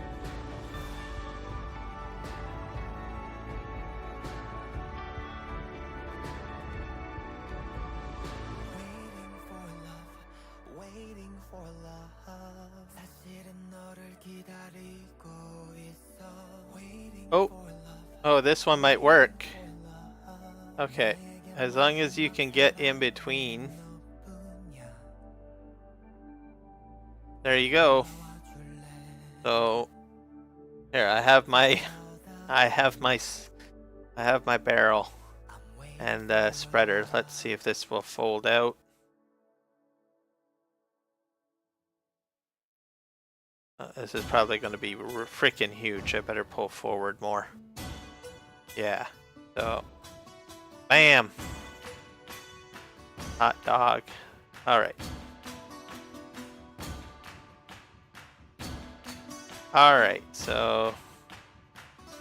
Oh, this one might work. Okay, as long as you can get in between. There you go. So here, I have my barrel and spreader. Let's see if this will fold out. This is probably going to be freaking huge. I better pull forward more. Yeah. So, bam. Hot dog. All right. All right. So,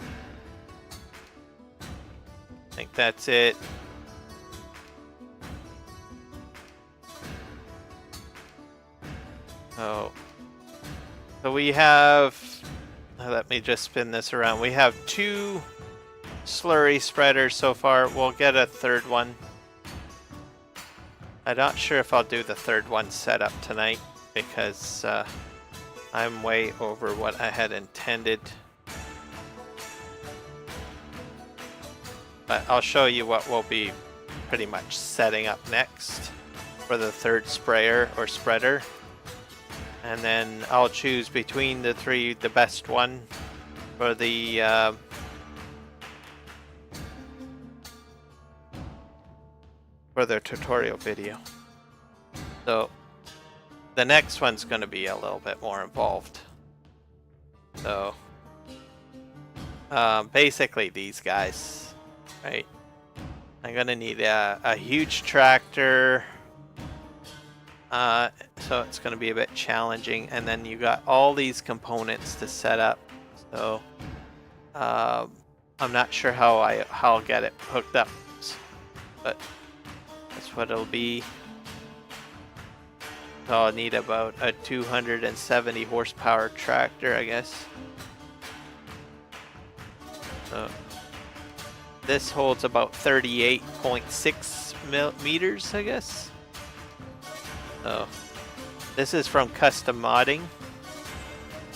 I think that's it. Oh. So we have, let me just spin this around. We have 2 slurry spreaders so far. We'll get a third one. I'm not sure if I'll do the third one setup tonight because I'm way over what I had intended. But I'll show you what we'll be pretty much setting up next for the third sprayer or spreader. And then I'll choose between the 3 the best one for the tutorial video. So the next one's going to be a little bit more involved. So basically these guys, right? I'm going to need a huge tractor. So it's going to be a bit challenging, and then you got all these components to set up. So I'm not sure how I'll get it hooked up, but that's what it'll be. So I'll need about a 270 horsepower tractor, I guess. So this holds about 38.6 meters, I guess. So this is from custom modding.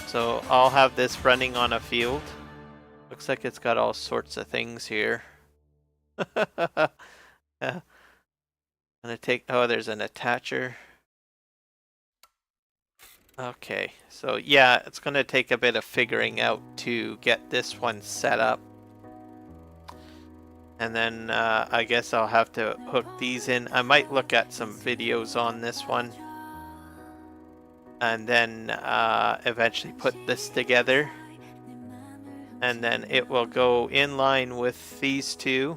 So I'll have this running on a field. Looks like it's got all sorts of things here. Yeah. I'm gonna take, oh, there's an attacher. Okay, so yeah, it's gonna take a bit of figuring out to get this one set up. And then I guess I'll have to hook these in. I might look at some videos on this one. And then eventually put this together. And then it will go in line with these 2.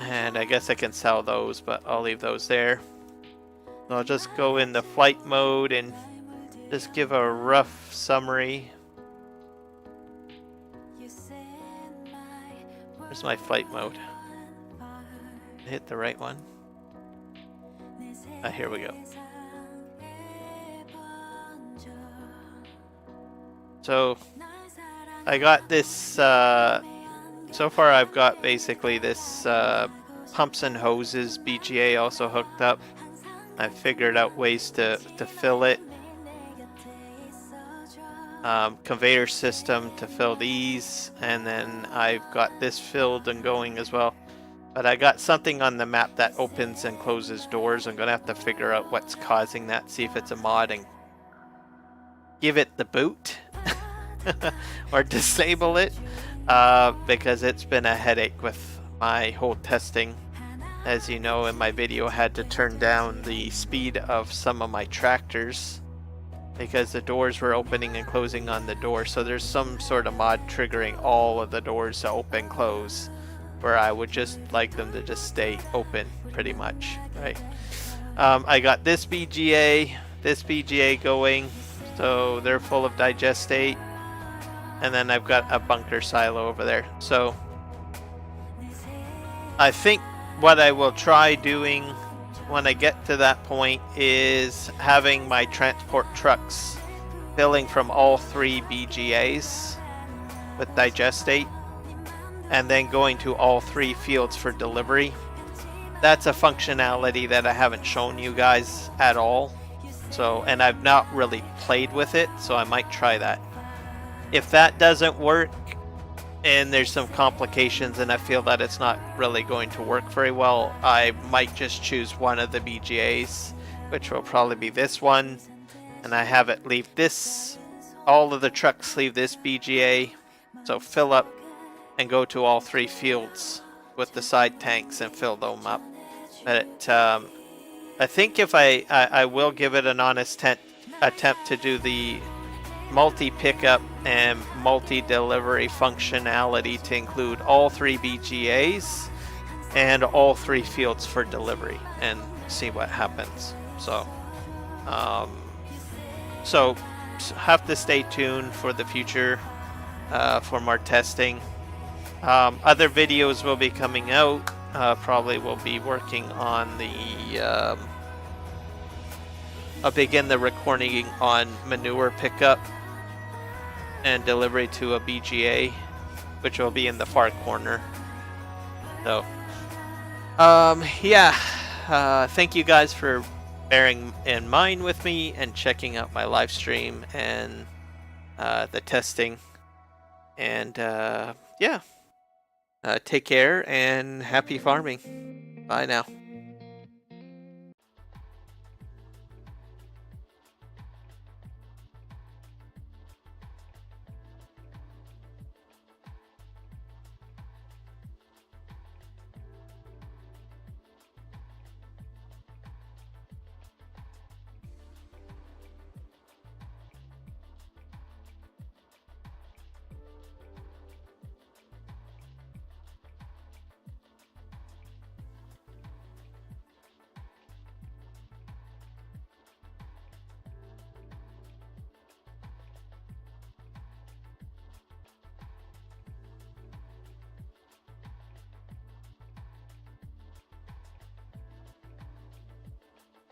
And I guess I can sell those, but I'll leave those there. So I'll just go in the flight mode and just give a rough summary. Where's my flight mode? Hit the right one. Here we go. So I got this, so far I've got basically this pumps and hoses BGA also hooked up. I figured out ways to fill it. Conveyor system to fill these, and then I've got this filled and going as well. But I got something on the map that opens and closes doors. I'm gonna have to figure out what's causing that, see if it's a mod and give it the boot or disable it, because it's been a headache with my whole testing. As you know, in my video, I had to turn down the speed of some of my tractors because the doors were opening and closing on the door. So there's some sort of mod triggering all of the doors to open close, where I would just like them to just stay open pretty much, right? I got this BGA going, so they're full of digestate, and then I've got a bunker silo over there. So I think what I will try doing when I get to that point is having my transport trucks filling from all 3 BGAs with digestate, and then going to all 3 fields for delivery. That's a functionality that I haven't shown you guys at all. So, and I've not really played with it, so I might try that. If that doesn't work, and there's some complications and I feel that it's not really going to work very well, I might just choose one of the BGAs, which will probably be this one, and I have it leave this, all of the trucks leave this BGA, so fill up and go to all 3 fields with the side tanks and fill them up. But I think if I will give it an honest attempt to do the multi-pickup and multi-delivery functionality to include all 3 BGAs and all 3 fields for delivery, and see what happens. So so have to stay tuned for the future for more testing. Other videos will be coming out. Probably will be working on the I'll begin the recording on manure pickup and delivery to a BGA, which will be in the far corner. So yeah, thank you guys for bearing in mind with me and checking out my live stream and the testing. And yeah, take care and happy farming. Bye now.